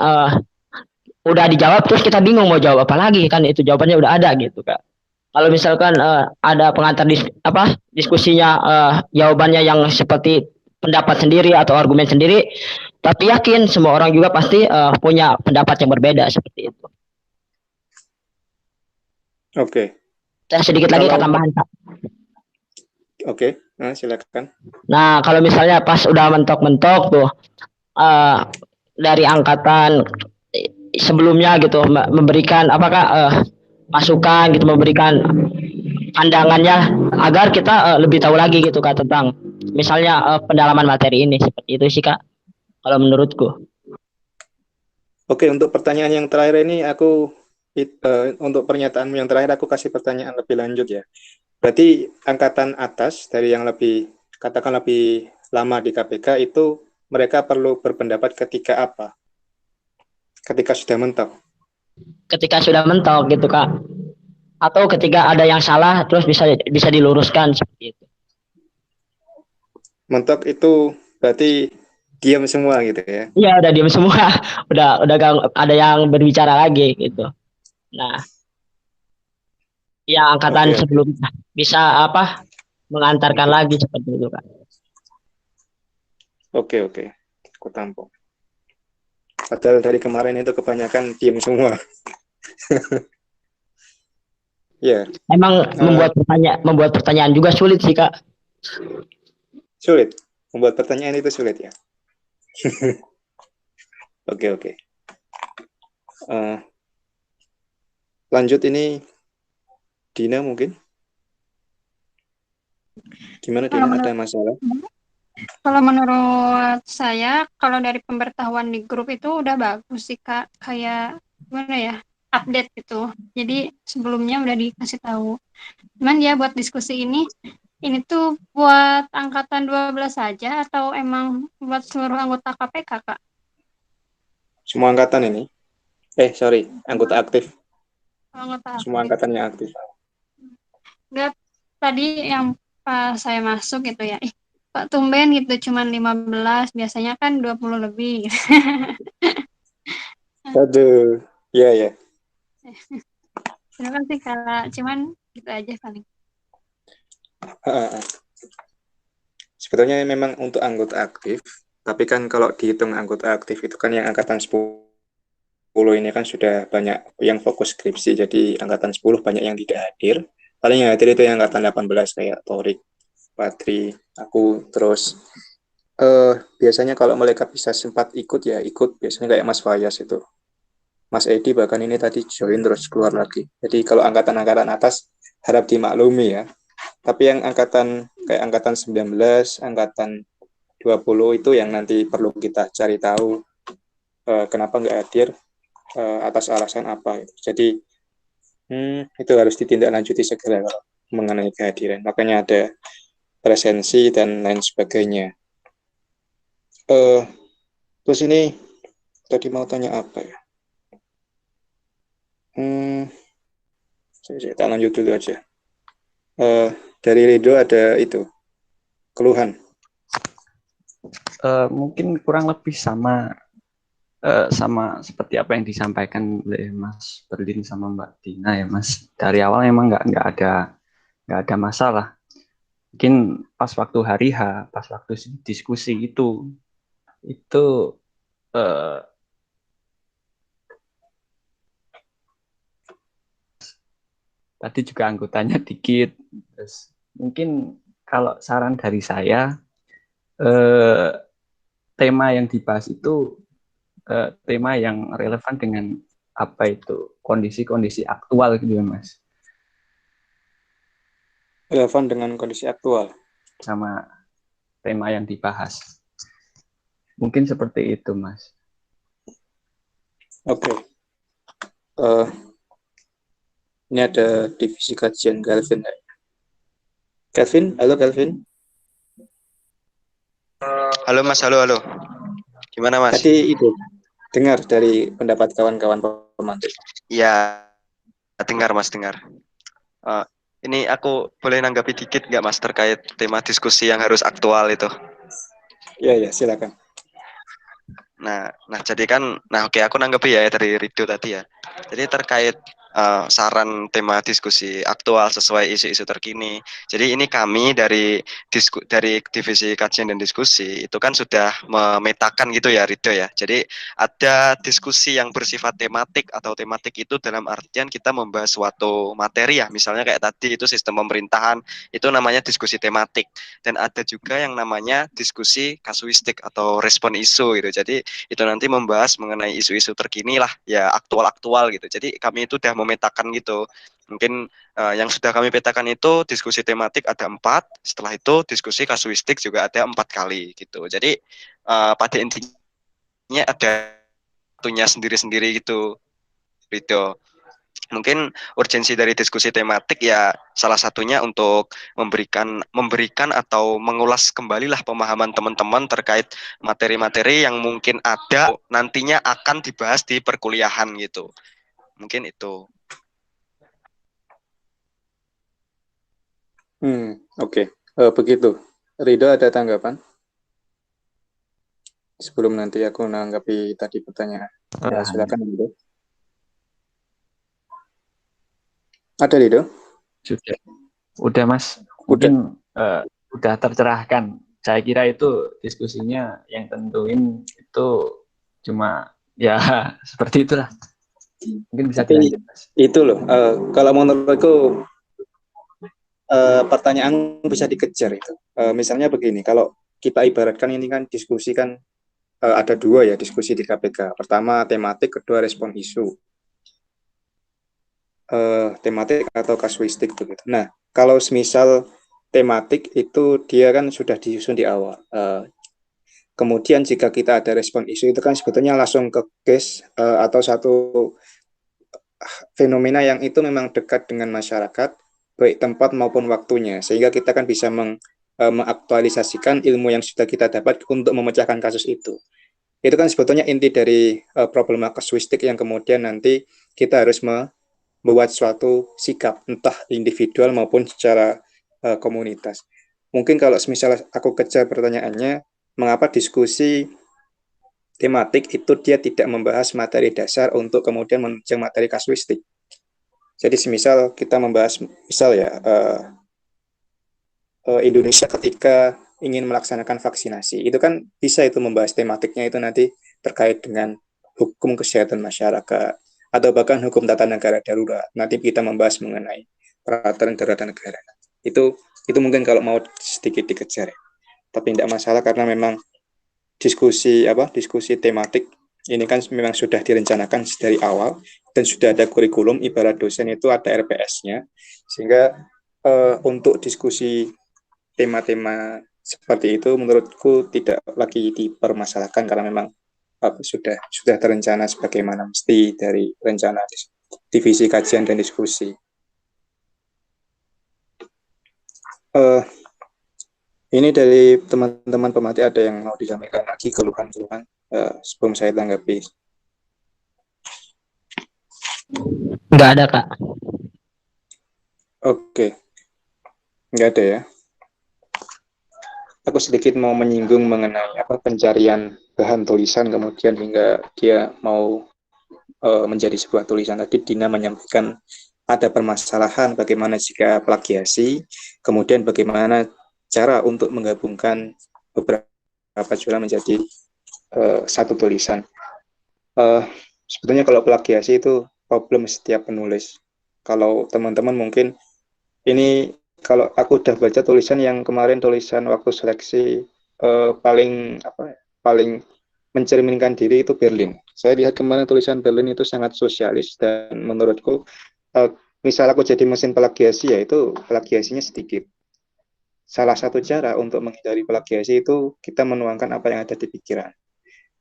udah dijawab terus kita bingung mau jawab apa lagi, kan itu jawabannya udah ada gitu Kak. Kalau misalkan ada pengantar diskusinya, jawabannya yang seperti pendapat sendiri atau argumen sendiri, tapi yakin semua orang juga pasti punya pendapat yang berbeda, seperti itu. Oke. Sedikit lagi tambahan Pak. Oke, Nah, silakan. Nah, kalau misalnya pas udah mentok-mentok tuh eh, dari angkatan sebelumnya gitu memberikan apakah masukan gitu, memberikan pandangannya agar kita lebih tahu lagi gitu Kak tentang misalnya pendalaman materi ini, seperti itu sih Kak kalau menurutku. Oke, untuk pertanyaan yang terakhir ini untuk pernyataanmu yang terakhir aku kasih pertanyaan lebih lanjut ya. Berarti angkatan atas dari yang katakan lebih lama di KPK itu mereka perlu berpendapat ketika apa? Ketika sudah mentok. Ketika sudah mentok gitu Kak, atau ketika ada yang salah terus bisa diluruskan seperti itu. Mentok itu berarti diam semua gitu ya. Iya, udah diem semua. Udah gak ada yang berbicara lagi gitu. Nah, ya angkatan Oke. sebelumnya bisa mengantarkan lagi seperti itu Kak. Oke. Aku tampung. Padahal dari kemarin itu kebanyakan diam semua. Ya. Emang membuat pertanyaan juga sulit sih Kak. Sulit. Membuat pertanyaan itu sulit ya. Oke. Lanjut ini Dina mungkin. Gimana Dina? Ada masalah? Kalau menurut saya, kalau dari pemberitahuan di grup itu udah bagus sih Kak, kayak gimana ya, update gitu. Jadi sebelumnya udah dikasih tahu. Cuman ya buat diskusi ini tuh buat angkatan 12 saja atau emang buat seluruh anggota KPK Kak? Semua angkatan ini? Anggota aktif. Anggota Semua aktif. angkatan yang aktif. Enggak, tadi yang pas saya masuk gitu ya, Pak tumben gitu cuman 15, biasanya kan 20 lebih. Aduh, ya. Terima kasih Kak, cuman gitu aja paling. Sebetulnya memang untuk anggota aktif, tapi kan kalau dihitung anggota aktif itu kan yang angkatan 10 ini kan sudah banyak yang fokus skripsi, jadi angkatan 10 banyak yang tidak hadir. Paling yang hadir itu yang angkatan 18 kayak Torik, Patri, aku, terus biasanya kalau mereka bisa sempat ikut ya ikut, biasanya kayak Mas Fayas itu. Mas Edi bahkan ini tadi join terus keluar lagi. Jadi kalau angkatan-angkatan atas harap dimaklumi ya. Tapi yang kayak angkatan 19, angkatan 20 itu yang nanti perlu kita cari tahu kenapa nggak hadir, atas alasan apa. Jadi itu harus ditindaklanjuti segera kalau mengenai kehadiran. Makanya ada presensi dan lain sebagainya. Terus ini tadi mau tanya apa ya? Saya tak lanjut dulu aja. Dari Rido ada itu keluhan. Mungkin kurang lebih sama seperti apa yang disampaikan oleh Mas Berlin sama Mbak Dina ya Mas. Dari awal emang nggak ada masalah. Mungkin pas waktu hari H, pas waktu diskusi itu tadi juga anggotanya dikit. Terus mungkin kalau saran dari saya, tema yang dibahas itu tema yang relevan dengan apa itu kondisi-kondisi aktual gitu ya Mas. Relevan dengan kondisi aktual. Sama tema yang dibahas. Mungkin seperti itu Mas. Oke. Ini ada divisi kajian Calvin. Calvin, halo Calvin. Halo Mas, halo. Gimana Mas? Tadi itu dengar dari pendapat kawan-kawan pemantik. Iya, dengar Mas, dengar. Ini aku boleh nanggapi dikit nggak Mas terkait tema diskusi yang harus aktual itu? Iya, silakan. Nah, jadi kan, oke aku nanggapi ya dari Rido tadi ya. Jadi terkait saran tema diskusi aktual sesuai isu-isu terkini. Jadi ini kami dari divisi kajian dan diskusi itu kan sudah memetakan gitu ya Rido ya. Jadi ada diskusi yang bersifat tematik atau tematik itu dalam artian kita membahas suatu materi ya. Misalnya kayak tadi itu sistem pemerintahan, itu namanya diskusi tematik. Dan ada juga yang namanya diskusi kasuistik atau respon isu gitu. Jadi itu nanti membahas mengenai isu-isu terkini lah ya, aktual-aktual gitu. Jadi kami itu udah memetakan gitu. Mungkin yang sudah kami petakan itu diskusi tematik ada 4, setelah itu diskusi kasuistik juga ada 4 kali gitu. Jadi pada intinya ada waktunya sendiri-sendiri gitu, Rido. Mungkin urgensi dari diskusi tematik ya salah satunya untuk memberikan atau mengulas kembalilah pemahaman teman-teman terkait materi-materi yang mungkin ada nantinya akan dibahas di perkuliahan gitu. Mungkin itu. Oke. Begitu. Rido ada tanggapan? Sebelum nanti aku menanggapi tadi pertanyaan. Ya, silakan Rido. Ada Rido? Sudah. Udah Mas. Mungkin udah tercerahkan. Saya kira itu diskusinya yang tentuin itu cuma ya seperti itulah. Mungkin bisa dilanjut Mas. Itu loh. Kalau menurutku pertanyaan bisa dikejar itu. Misalnya begini, kalau kita ibaratkan ini kan diskusi kan ada 2 ya diskusi di KPK. Pertama tematik, kedua respon isu. Tematik atau kasuistik begitu. Nah, kalau semisal tematik itu dia kan sudah disusun di awal. Kemudian jika kita ada respon isu itu kan sebetulnya langsung ke case atau satu fenomena yang itu memang dekat dengan masyarakat, baik tempat maupun waktunya, sehingga kita kan bisa mengaktualisasikan ilmu yang sudah kita dapat untuk memecahkan kasus itu. Itu kan sebetulnya inti dari problema kasuistik yang kemudian nanti kita harus membuat suatu sikap, entah individual maupun secara komunitas. Mungkin kalau misalnya aku kejar pertanyaannya, mengapa diskusi tematik itu dia tidak membahas materi dasar untuk kemudian menunjang materi kasuistik. Jadi semisal kita membahas, misal ya, Indonesia ketika ingin melaksanakan vaksinasi, itu kan bisa itu membahas tematiknya itu nanti terkait dengan hukum kesehatan masyarakat, atau bahkan hukum tata negara darurat. Nanti kita membahas mengenai peraturan darurat negara. Itu mungkin kalau mau sedikit dikejar, tapi tidak masalah karena memang diskusi tematik ini kan memang sudah direncanakan dari awal dan sudah ada kurikulum, ibarat dosen itu ada RPS-nya, sehingga untuk diskusi tema-tema seperti itu menurutku tidak lagi dipermasalahkan karena memang sudah terencana sebagaimana mesti dari rencana divisi kajian dan diskusi. Ini dari teman-teman pematih ada yang mau disampaikan lagi keluhan-keluhan sebelum saya tanggapi? Nggak ada, Kak. Oke. Nggak ada ya. Aku sedikit mau menyinggung mengenai pencarian bahan tulisan kemudian hingga dia mau menjadi sebuah tulisan. Tadi Dina menyampaikan ada permasalahan bagaimana jika plagiasi, kemudian bagaimana cara untuk menggabungkan beberapa jurnal menjadi satu tulisan. Sebetulnya kalau plagiasi itu problem setiap penulis. Kalau teman-teman mungkin ini, kalau aku udah baca tulisan yang kemarin, tulisan waktu seleksi paling mencerminkan diri itu Berlin. Saya lihat kemarin tulisan Berlin itu sangat sosialis dan menurutku misal aku jadi mesin plagiasi ya itu plagiasinya sedikit. Salah satu cara untuk menghindari plagiasi itu kita menuangkan apa yang ada di pikiran.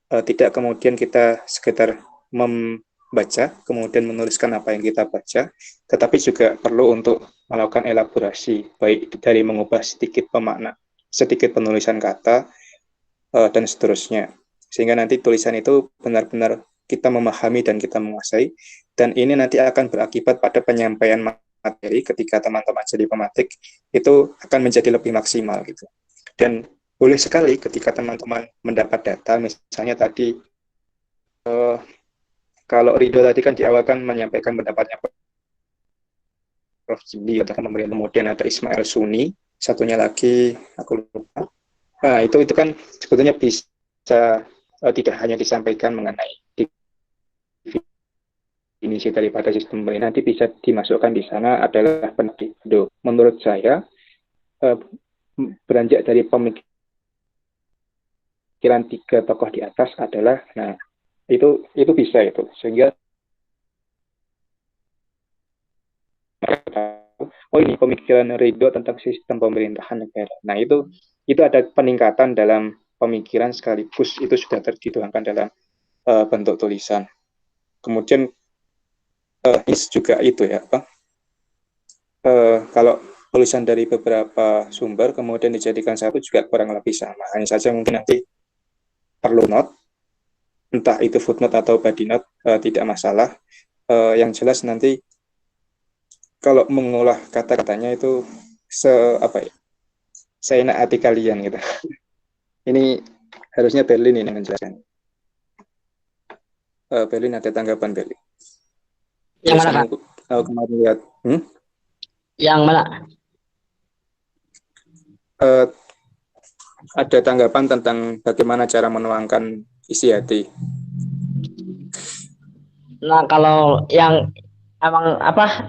Tidak kemudian kita sekedar membaca, kemudian menuliskan apa yang kita baca, tetapi juga perlu untuk melakukan elaborasi, baik dari mengubah sedikit penulisan kata, dan seterusnya. Sehingga nanti tulisan itu benar-benar kita memahami dan kita menguasai, dan ini nanti akan berakibat pada penyampaian materi ketika teman-teman jadi pematik itu akan menjadi lebih maksimal gitu. Dan boleh sekali ketika teman-teman mendapat data, misalnya tadi kalau Rido tadi kan di awal kan menyampaikan pendapatnya Prof. Jimli atau kemudian ada Ismail Suni, satunya lagi aku lupa. Nah, itu kan sebetulnya bisa tidak hanya disampaikan mengenai definisi daripada sistem pemerintahan, nanti bisa dimasukkan di sana adalah pendidik. Menurut saya beranjak dari pemikiran 3 tokoh di atas adalah, nah itu bisa itu, sehingga oh ini pemikiran Ridho tentang sistem pemerintahan negara. Nah itu ada peningkatan dalam pemikiran sekaligus itu sudah dituangkan dalam bentuk tulisan. Kemudian juga itu ya kalau tulisan dari beberapa sumber kemudian dijadikan satu juga kurang lebih sama. Hanya saja mungkin nanti perlu note, entah itu footnote atau body note, tidak masalah. Yang jelas nanti kalau mengolah kata-katanya itu seenak hati kalian gitu. Ini harusnya Berlin ini menjelaskan. Berlin ada tanggapan Berlin. Yang mana, Kak? Kemarin lihat. Yang mana? Ada tanggapan tentang bagaimana cara menuangkan isi hati. Nah, kalau yang emang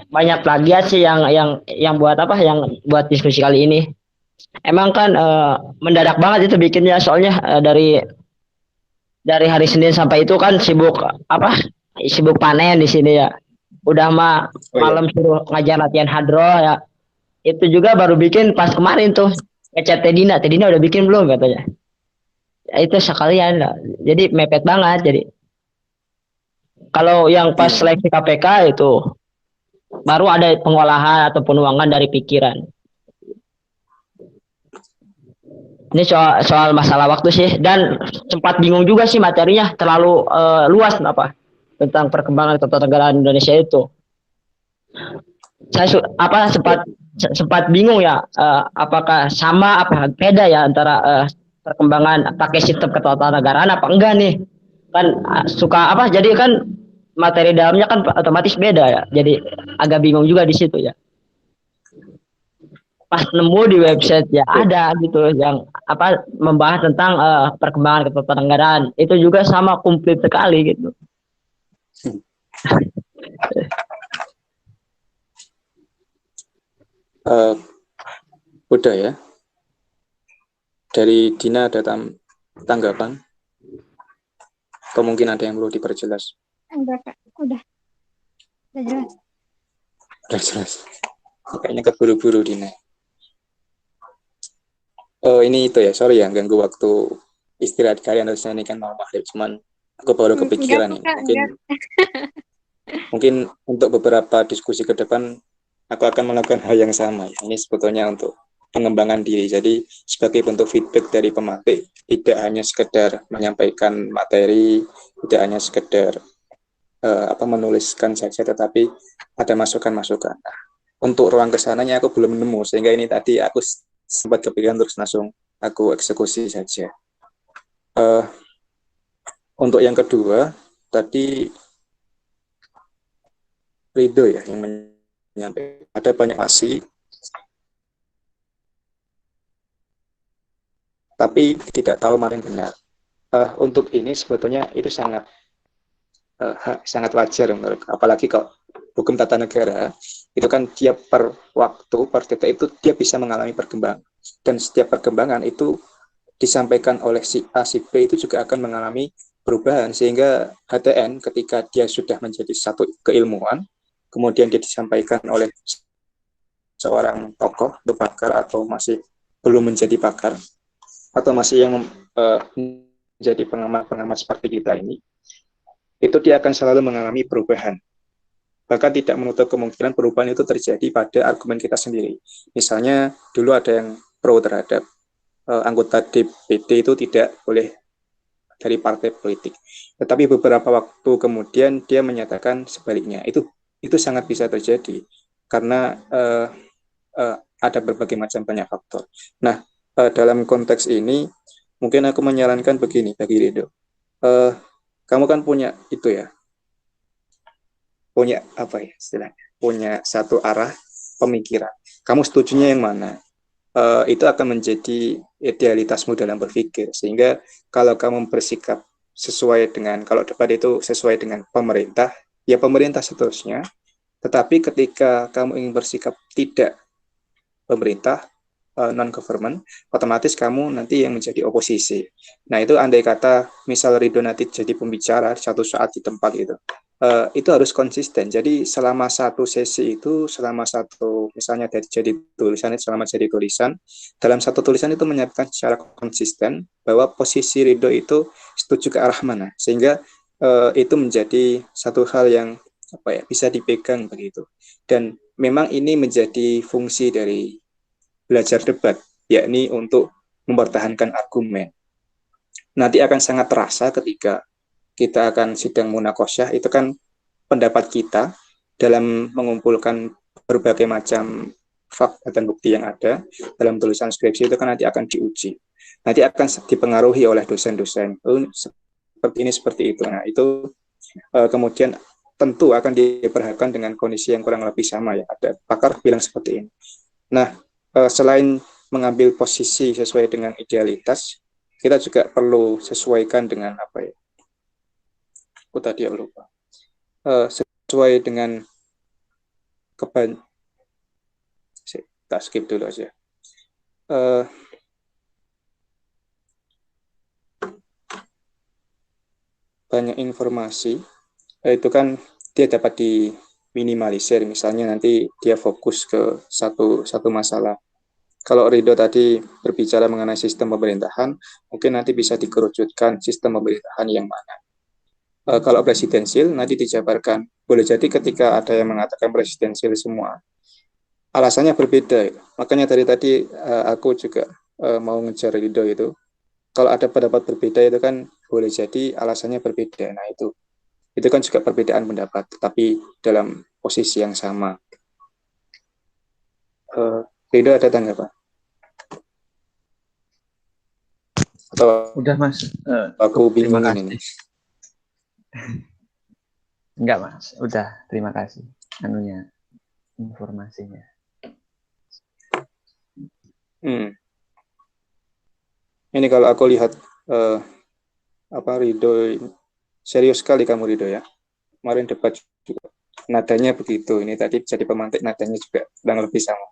banyak plagiat sih yang buat yang buat diskusi kali ini. Emang kan mendadak banget itu bikinnya, soalnya dari hari Senin sampai itu kan sibuk panen di sini ya. Udah malam suruh ngajar latihan hadro ya. Itu juga baru bikin pas kemarin tuh. Ngechat Tedina udah bikin belum katanya. Ya, itu sekalian lah. Jadi mepet banget jadi. Kalau yang pas seleksi KPK itu baru ada pengolahan atau penuangan dari pikiran. Ini soal masalah waktu sih, dan sempat bingung juga sih materinya terlalu luas tentang perkembangan ketatanegaraan Indonesia itu. Saya sempat bingung ya, apakah sama apa beda ya antara perkembangan pakai sistem ketatanegaraan apa enggak nih. Kan jadi kan materi dalamnya kan otomatis beda ya. Jadi agak bingung juga di situ ya. Pas nemu di website ya ada gitu yang membahas tentang perkembangan ketatanegaraan, itu juga sama komplit sekali gitu. Udah ya. Dari Dina ada tanggapan? Atau mungkin ada yang perlu diperjelas? Enggak, Kak. Udah jelas. Udah jelas. Kayaknya keburu-buru Dina. Ini itu ya, sorry ya ganggu waktu istirahat kalian, harusnya ini kan mau maghrib, cuman aku baru kepikiran ini. Mungkin untuk beberapa diskusi ke depan aku akan melakukan hal yang sama. Ini sebetulnya untuk pengembangan diri. Jadi sebagai bentuk feedback dari pemateri, tidak hanya sekedar menyampaikan materi, tidak hanya sekedar menuliskan saja, tetapi ada masukan-masukan. Nah, untuk ruang kesananya aku belum nemu, sehingga ini tadi aku sempat kepikiran terus langsung aku eksekusi saja. Untuk yang kedua tadi Ridho ya yang menyampaikan ada banyak masih, tapi tidak tahu mana yang benar. Untuk ini sebetulnya itu sangat wajar menurut, apalagi kalau hukum tata negara itu kan dia per waktu, per detik itu dia bisa mengalami perkembangan, dan setiap perkembangan itu disampaikan oleh si A, si B itu juga akan mengalami perubahan, sehingga HTN ketika dia sudah menjadi satu keilmuan, kemudian dia disampaikan oleh seorang tokoh atau pakar, atau masih belum menjadi pakar, atau masih yang menjadi pengamat seperti kita ini, itu dia akan selalu mengalami perubahan. Bahkan tidak menutup kemungkinan perubahan itu terjadi pada argumen kita sendiri. Misalnya dulu ada yang pro terhadap anggota DPD itu tidak boleh dari partai politik, tetapi beberapa waktu kemudian dia menyatakan sebaliknya. Itu sangat bisa terjadi karena ada berbagai macam banyak faktor. Nah, dalam konteks ini mungkin aku menyarankan begini bagi Ridho. Kamu kan punya itu ya, punya apa ya istilahnya, punya satu arah pemikiran. Kamu setujunya yang mana? Itu akan menjadi idealitasmu dalam berpikir. Sehingga kalau kamu bersikap sesuai dengan, kalau debat itu sesuai dengan pemerintah, ya pemerintah seterusnya. Tetapi ketika kamu ingin bersikap tidak pemerintah, non-government, otomatis kamu nanti yang menjadi oposisi. Nah itu andai kata misal Ridho nanti jadi pembicara satu saat di tempat itu harus konsisten. Jadi selama satu sesi itu, selama satu misalnya jadi tulisan, selama jadi tulisan, dalam satu tulisan itu menyampaikan secara konsisten bahwa posisi Ridho itu setuju ke arah mana, sehingga itu menjadi satu hal yang bisa dipegang begitu. Dan memang ini menjadi fungsi dari belajar debat, yakni untuk mempertahankan argumen. Nanti akan sangat terasa ketika kita akan sidang munakosyah, itu kan pendapat kita dalam mengumpulkan berbagai macam fakta dan bukti yang ada dalam tulisan skripsi itu kan nanti akan diuji. Nanti akan dipengaruhi oleh dosen-dosen. Seperti ini, seperti itu. Nah, itu kemudian tentu akan diperhadapkan dengan kondisi yang kurang lebih sama ya. Ada pakar bilang seperti ini. Nah, selain mengambil posisi sesuai dengan idealitas, kita juga perlu sesuaikan dengan apa ya? Aku tadi lupa. Sesuai dengan tak skip dulu aja. Banyak informasi itu kan dia dapat diminimalisir, misalnya nanti dia fokus ke satu masalah. Kalau Ridho tadi berbicara mengenai sistem pemerintahan, mungkin nanti bisa dikerucutkan sistem pemerintahan yang mana. Kalau presidensil nanti dijabarkan. Boleh jadi ketika ada yang mengatakan presidensil semua, alasannya berbeda. Makanya dari tadi aku juga mau ngejar Ridho itu. Kalau ada pendapat berbeda itu kan boleh jadi alasannya berbeda. Nah itu kan juga perbedaan pendapat, tetapi dalam posisi yang sama. Ridho ada tanggapan? Atau udah Mas? Aku bingung ini. Enggak Mas, udah, terima kasih informasinya. Ini kalau aku lihat Ridho, serius sekali kamu Ridho ya. Kemarin debat juga nadanya begitu. Ini tadi jadi pemantik nadanya juga kurang lebih sama.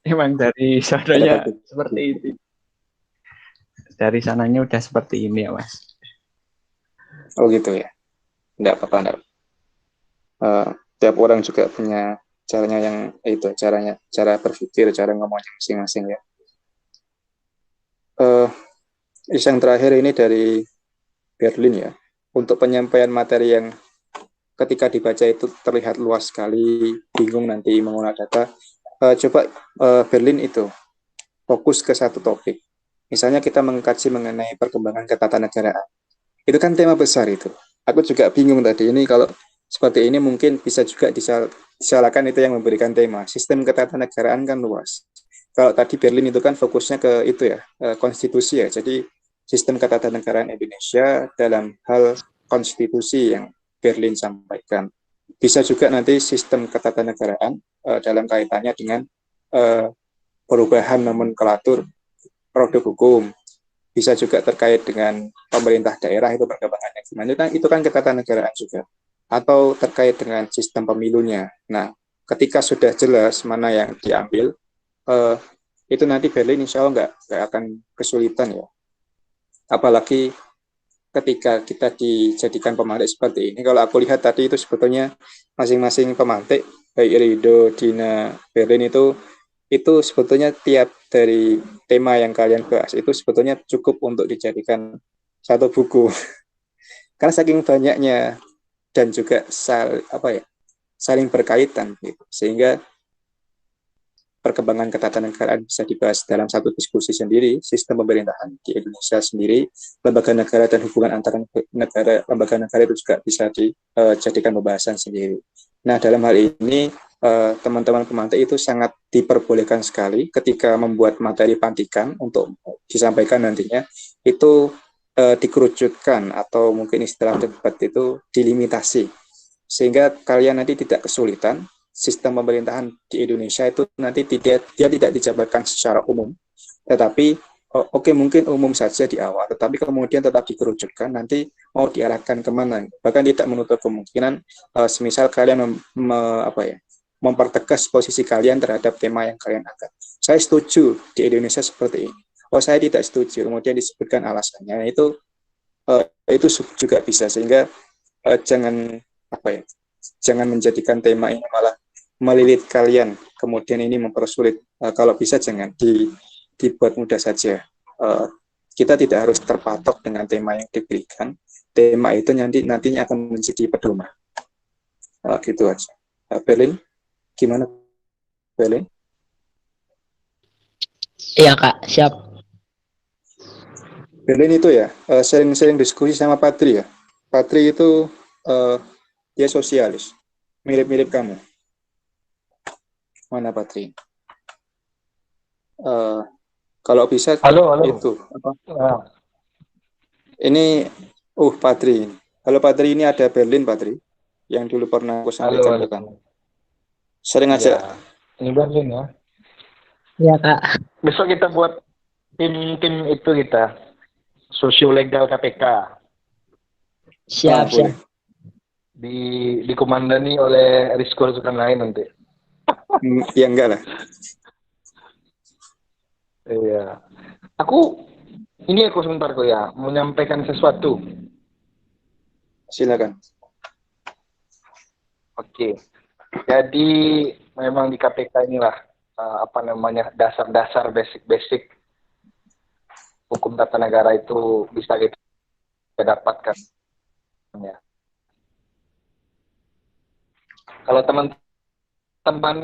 Emang dari sananya seperti itu. Dari sananya udah seperti ini ya Mas. Oh gitu ya. Enggak apa-apa. Tiap orang juga punya caranya yang itu, cara berpikir, cara ngomongnya masing-masing ya. Yang terakhir ini dari Berlin ya. Untuk penyampaian materi yang ketika dibaca itu terlihat luas sekali, bingung nanti mengolah data. Coba Berlin itu fokus ke satu topik. Misalnya kita mengkaji mengenai perkembangan ketatanegaraan. Itu kan tema besar itu. Aku juga bingung tadi ini kalau seperti ini mungkin bisa juga disalahkan itu yang memberikan tema. Sistem ketatanegaraan kan luas. Kalau tadi Berlin itu kan fokusnya ke itu ya, konstitusi ya. Jadi sistem ketatanegaraan Indonesia dalam hal konstitusi yang Berlin sampaikan. Bisa juga nanti sistem ketatanegaraan dalam kaitannya dengan perubahan nomenklatur produk hukum. Bisa juga terkait dengan pemerintah daerah itu perkembangannya gimana. Itu kan ketatanegaraan juga. Atau terkait dengan sistem pemilunya. Nah, ketika sudah jelas mana yang diambil, itu nanti Berlin insya Allah nggak akan kesulitan ya. Apalagi ketika kita dijadikan pemantik seperti ini. Kalau aku lihat tadi itu sebetulnya masing-masing pemantik, baik Ridho, Dina, Berlin itu sebetulnya tiap dari tema yang kalian bahas itu sebetulnya cukup untuk dijadikan satu buku. Karena saking banyaknya dan juga saling berkaitan gitu. Sehingga perkembangan ketatanegaraan bisa dibahas dalam satu diskusi sendiri, sistem pemerintahan di Indonesia sendiri, lembaga negara dan hubungan antara lembaga negara itu juga bisa dijadikan pembahasan sendiri. Nah, dalam hal ini teman-teman pemantik itu sangat diperbolehkan sekali ketika membuat materi pantikan untuk disampaikan nantinya itu dikerucutkan atau mungkin istilah debat itu dilimitasi sehingga kalian nanti tidak kesulitan sistem pemerintahan di Indonesia itu nanti dia tidak dijabarkan secara umum, tetapi oke, mungkin umum saja di awal, tetapi kemudian tetap dikerucutkan nanti mau diarahkan kemana. Bahkan tidak menutup kemungkinan semisal kalian mempertegas posisi kalian terhadap tema yang kalian angkat. Saya setuju di Indonesia seperti ini. Oh, saya tidak setuju, kemudian disebutkan alasannya. Itu juga bisa, sehingga jangan menjadikan tema ini malah melilit kalian, kemudian ini mempersulit. Kalau bisa jangan dibuat mudah saja. Kita tidak harus terpatok dengan tema yang diberikan. Tema itu nantinya akan menjadi pedoman. Gitu aja. Berlin, gimana Berlin? Iya Kak, siap. Berlin itu ya, sering diskusi sama Patri ya. Patri itu dia sosialis, mirip-mirip kamu. Mana Patri? Kalau bisa Halo. itu. Ini Patri. Halo Patri, ini ada Berlin Patri, yang dulu pernah aku sampaikan ke kamu. Sering ngajak. Ya, ini Berlin ya. Iya Kak. Besok kita buat tim itu kita, sosiolegal KPK. Siap. Dikomandani oleh Rizko Zulkarnain nanti. Ya enggak lah. Iya. Aku sebentar kok ya, menyampaikan sesuatu. Silakan. Oke. Jadi memang di KPK inilah dasar-dasar basic hukum tata negara itu bisa kita dapatkan. Ya. Kalau teman-teman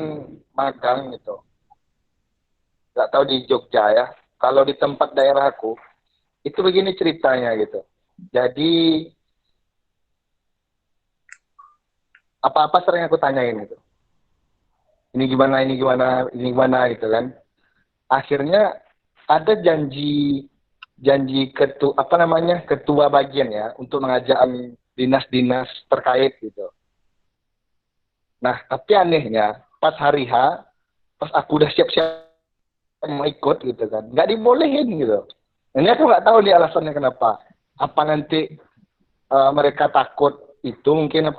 magang gitu, nggak tahu di Jogja ya, kalau di tempat daerahku itu begini ceritanya gitu. Jadi apa-apa sering aku tanyain gitu. Ini gimana gitu kan. Akhirnya ada janji ketua bagian ya untuk mengajak dinas-dinas terkait gitu. Nah, tapi anehnya pas hari H, pas aku udah siap-siap mau ikut gitu kan, nggak dibolehin gitu. Ini aku nggak tahu nih alasannya kenapa. Apa nanti mereka takut itu mungkin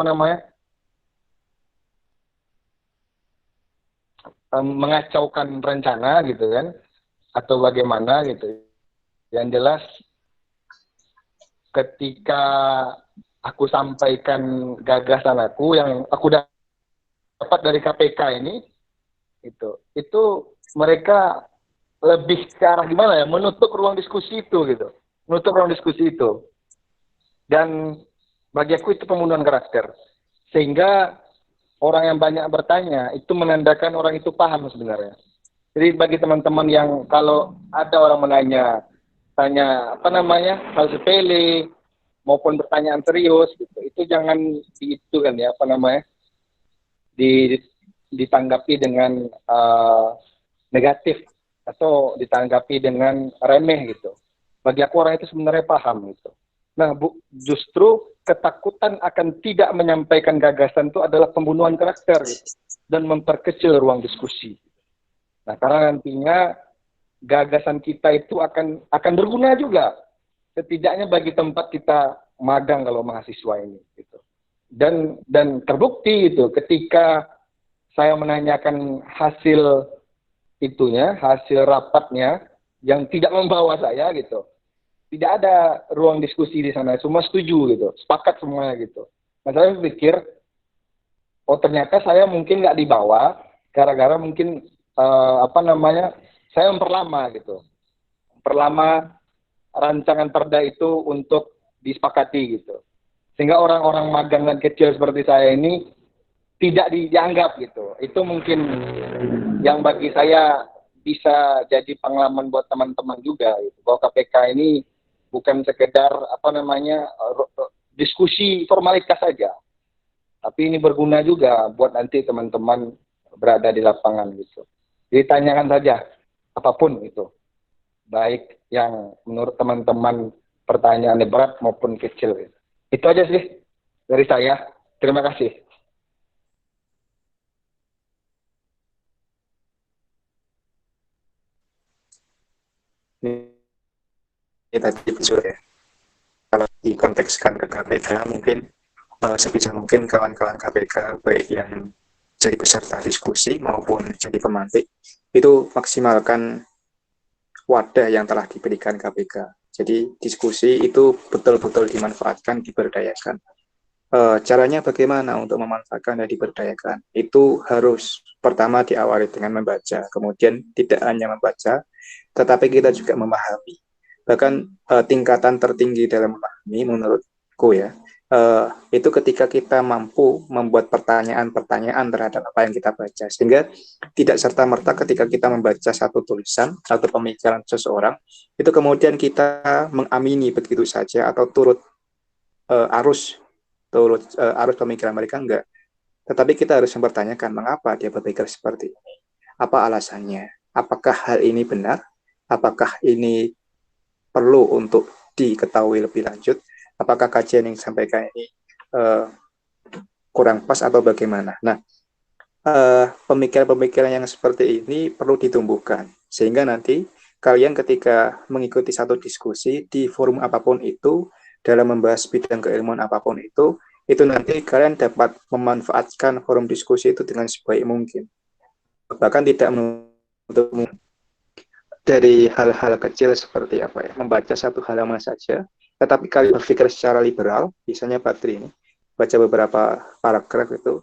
mengacaukan rencana gitu kan, atau bagaimana gitu. Yang jelas ketika aku sampaikan gagasan aku yang aku dapat dari KPK ini, itu mereka lebih ke arah gimana ya, menutup ruang diskusi itu gitu, dan bagi aku itu pembunuhan karakter, sehingga orang yang banyak bertanya itu menandakan orang itu paham sebenarnya. Jadi bagi teman-teman yang kalau ada orang tanya hal sepele maupun pertanyaan serius gitu, itu jangan ditanggapi dengan negatif atau ditanggapi dengan remeh gitu. Bagi aku orang itu sebenarnya paham gitu. Nah, justru ketakutan akan tidak menyampaikan gagasan itu adalah pembunuhan karakter gitu, dan memperkecil ruang diskusi. Nah, karena nantinya gagasan kita itu akan berguna juga, setidaknya bagi tempat kita magang kalau mahasiswa ini gitu. Dan terbukti itu ketika saya menanyakan hasil rapatnya yang tidak membawa saya gitu. Tidak ada ruang diskusi di sana, semua setuju gitu, sepakat semuanya gitu. Nah, saya pikir, ternyata saya mungkin nggak dibawa, gara-gara mungkin saya memperlama rancangan perda itu untuk disepakati gitu. Sehingga orang-orang magang dan kecil seperti saya ini tidak dianggap gitu. Itu mungkin yang bagi saya bisa jadi pengalaman buat teman-teman juga gitu. Bahwa KPK ini bukan sekedar diskusi formalitas saja, tapi ini berguna juga buat nanti teman-teman berada di lapangan gitu. Jadi tanyakan saja apapun itu, baik yang menurut teman-teman pertanyaannya berat maupun kecil gitu. Itu aja sih dari saya. Terima kasih. tadi betul ya. Kalau dikontekskan ke KPK, mungkin sebisa mungkin kawan-kawan KPK baik yang jadi peserta diskusi maupun jadi pemantik itu maksimalkan wadah yang telah diberikan KPK. Jadi diskusi itu betul-betul dimanfaatkan, diberdayakan. Caranya bagaimana untuk memanfaatkan dan diberdayakan? Itu harus pertama diawali dengan membaca, kemudian tidak hanya membaca, tetapi kita juga memahami. Bahkan tingkatan tertinggi dalam memahami menurutku ya, itu ketika kita mampu membuat pertanyaan-pertanyaan terhadap apa yang kita baca, sehingga tidak serta-merta ketika kita membaca satu tulisan atau pemikiran seseorang, itu kemudian kita mengamini begitu saja atau turut arus pemikiran mereka, enggak. Tetapi kita harus mempertanyakan mengapa dia berpikir seperti ini, apa alasannya, apakah hal ini benar, apakah ini perlu untuk diketahui lebih lanjut, apakah kajian yang disampaikan ini kurang pas atau bagaimana. Nah, pemikiran-pemikiran yang seperti ini perlu ditumbuhkan, sehingga nanti kalian ketika mengikuti satu diskusi di forum apapun itu, dalam membahas bidang keilmuan apapun itu nanti kalian dapat memanfaatkan forum diskusi itu dengan sebaik mungkin. Bahkan tidak menutup dari hal-hal kecil seperti apa ya, membaca satu halaman saja, tetapi kalian berpikir secara liberal, misalnya Patri ini, baca beberapa paragraf itu,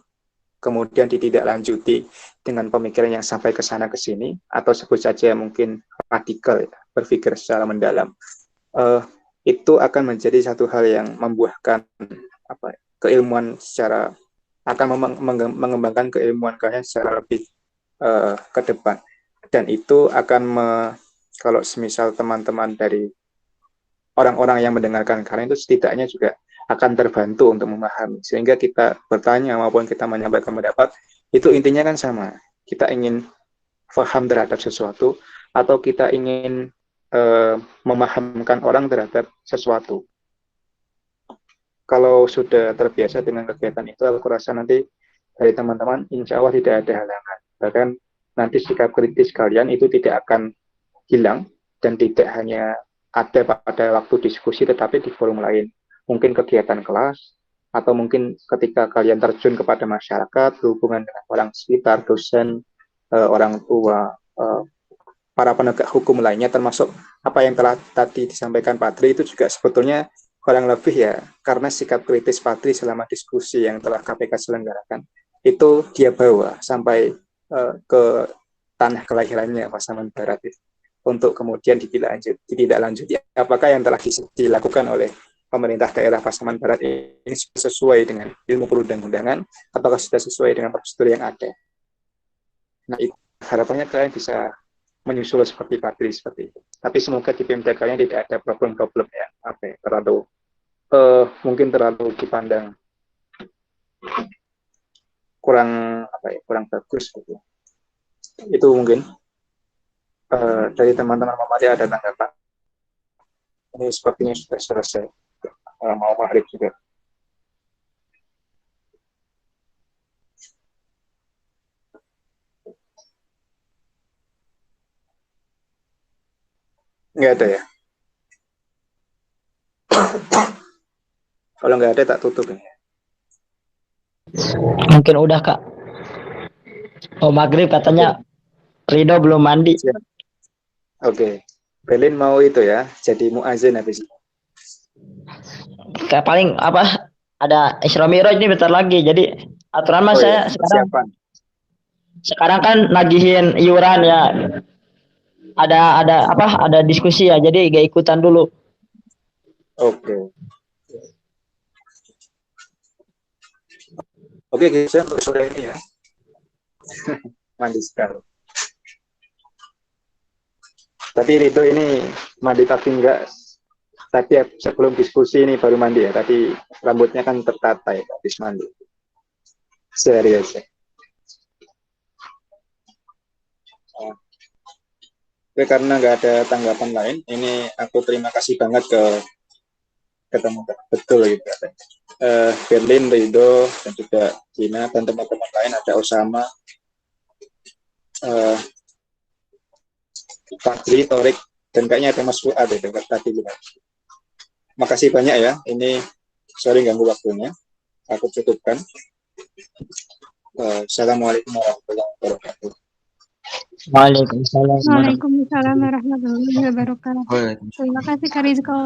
kemudian ditindaklanjuti dengan pemikiran yang sampai ke sana ke sini, atau sebut saja mungkin radikal, ya, berpikir secara mendalam. Itu akan menjadi satu hal yang membuahkan keilmuan secara, akan mengembangkan keilmuan kalian secara lebih ke depan. Dan itu akan kalau semisal teman-teman dari orang-orang yang mendengarkan kalian itu setidaknya juga akan terbantu untuk memahami, sehingga kita bertanya maupun kita menyampaikan pendapat itu intinya kan sama, kita ingin paham terhadap sesuatu atau kita ingin memahamkan orang terhadap sesuatu. Kalau sudah terbiasa dengan kegiatan itu, aku rasa nanti dari teman-teman insya Allah tidak ada halangan. Bahkan nanti sikap kritis kalian itu tidak akan hilang dan tidak hanya ada pada waktu diskusi, tetapi di forum lain. Mungkin kegiatan kelas, atau mungkin ketika kalian terjun kepada masyarakat, berhubungan dengan orang sekitar, dosen, orang tua, para penegak hukum lainnya, termasuk apa yang telah tadi disampaikan Patri, itu juga sebetulnya kurang lebih ya, karena sikap kritis Patri selama diskusi yang telah KPK selenggarakan, itu dia bawa sampai ke tanah kelahirannya Pasaman Barat itu, untuk kemudian ditindaklanjuti apakah yang telah dilakukan oleh pemerintah daerah Pasaman Barat ini sesuai dengan ilmu perundang-undangan, apakah sudah sesuai dengan prosedur yang ada. Nah, itu harapannya kalian bisa menyusul seperti Patri seperti itu. Tapi semoga di PMD kalian tidak ada problem-problem yang terlalu mungkin terlalu dipandang kurang bagus gitu. Itu mungkin dari teman-teman Mamari ada tanggapan. Ini sepertinya sudah selesai. Mau maghrib juga. Nggak ada ya? Kalau nggak ada tak tutup ya. Mungkin udah Kak. Oh maghrib katanya Rido belum mandi. Oke. Berlin mau itu ya, jadi muazin habis itu. Kayak paling ada Isra Mi'raj ini bentar lagi. Jadi aturan mas saya sekarang kan nagihin iuran ya. Ada diskusi ya, jadi gak ikutan dulu. Oke, saya untuk sore ini ya. Mandi sekali. Tapi Rido ini mandi tapi enggak. Tadi sebelum diskusi ini baru mandi ya. Tadi rambutnya kan tertata ya habis mandi. Serius ya. Oke, karena nggak ada tanggapan lain, ini aku terima kasih banget ke teman-teman betul gitu. Berlin, Rido, dan juga Gina dan teman-teman lain, ada Osama, Fadli, Torik, Dan kayaknya ada Mas Fuad ya, dekat tadi juga. Makasih banyak ya. Ini sorry ganggu waktunya. Aku cukupkan. Assalamualaikum warahmatullahi wabarakatuh. Waalaikumsalam. Waalaikumsalam warahmatullahi wabarakatuh. Waalaikumsalam. Terima kasih Kak Rizko.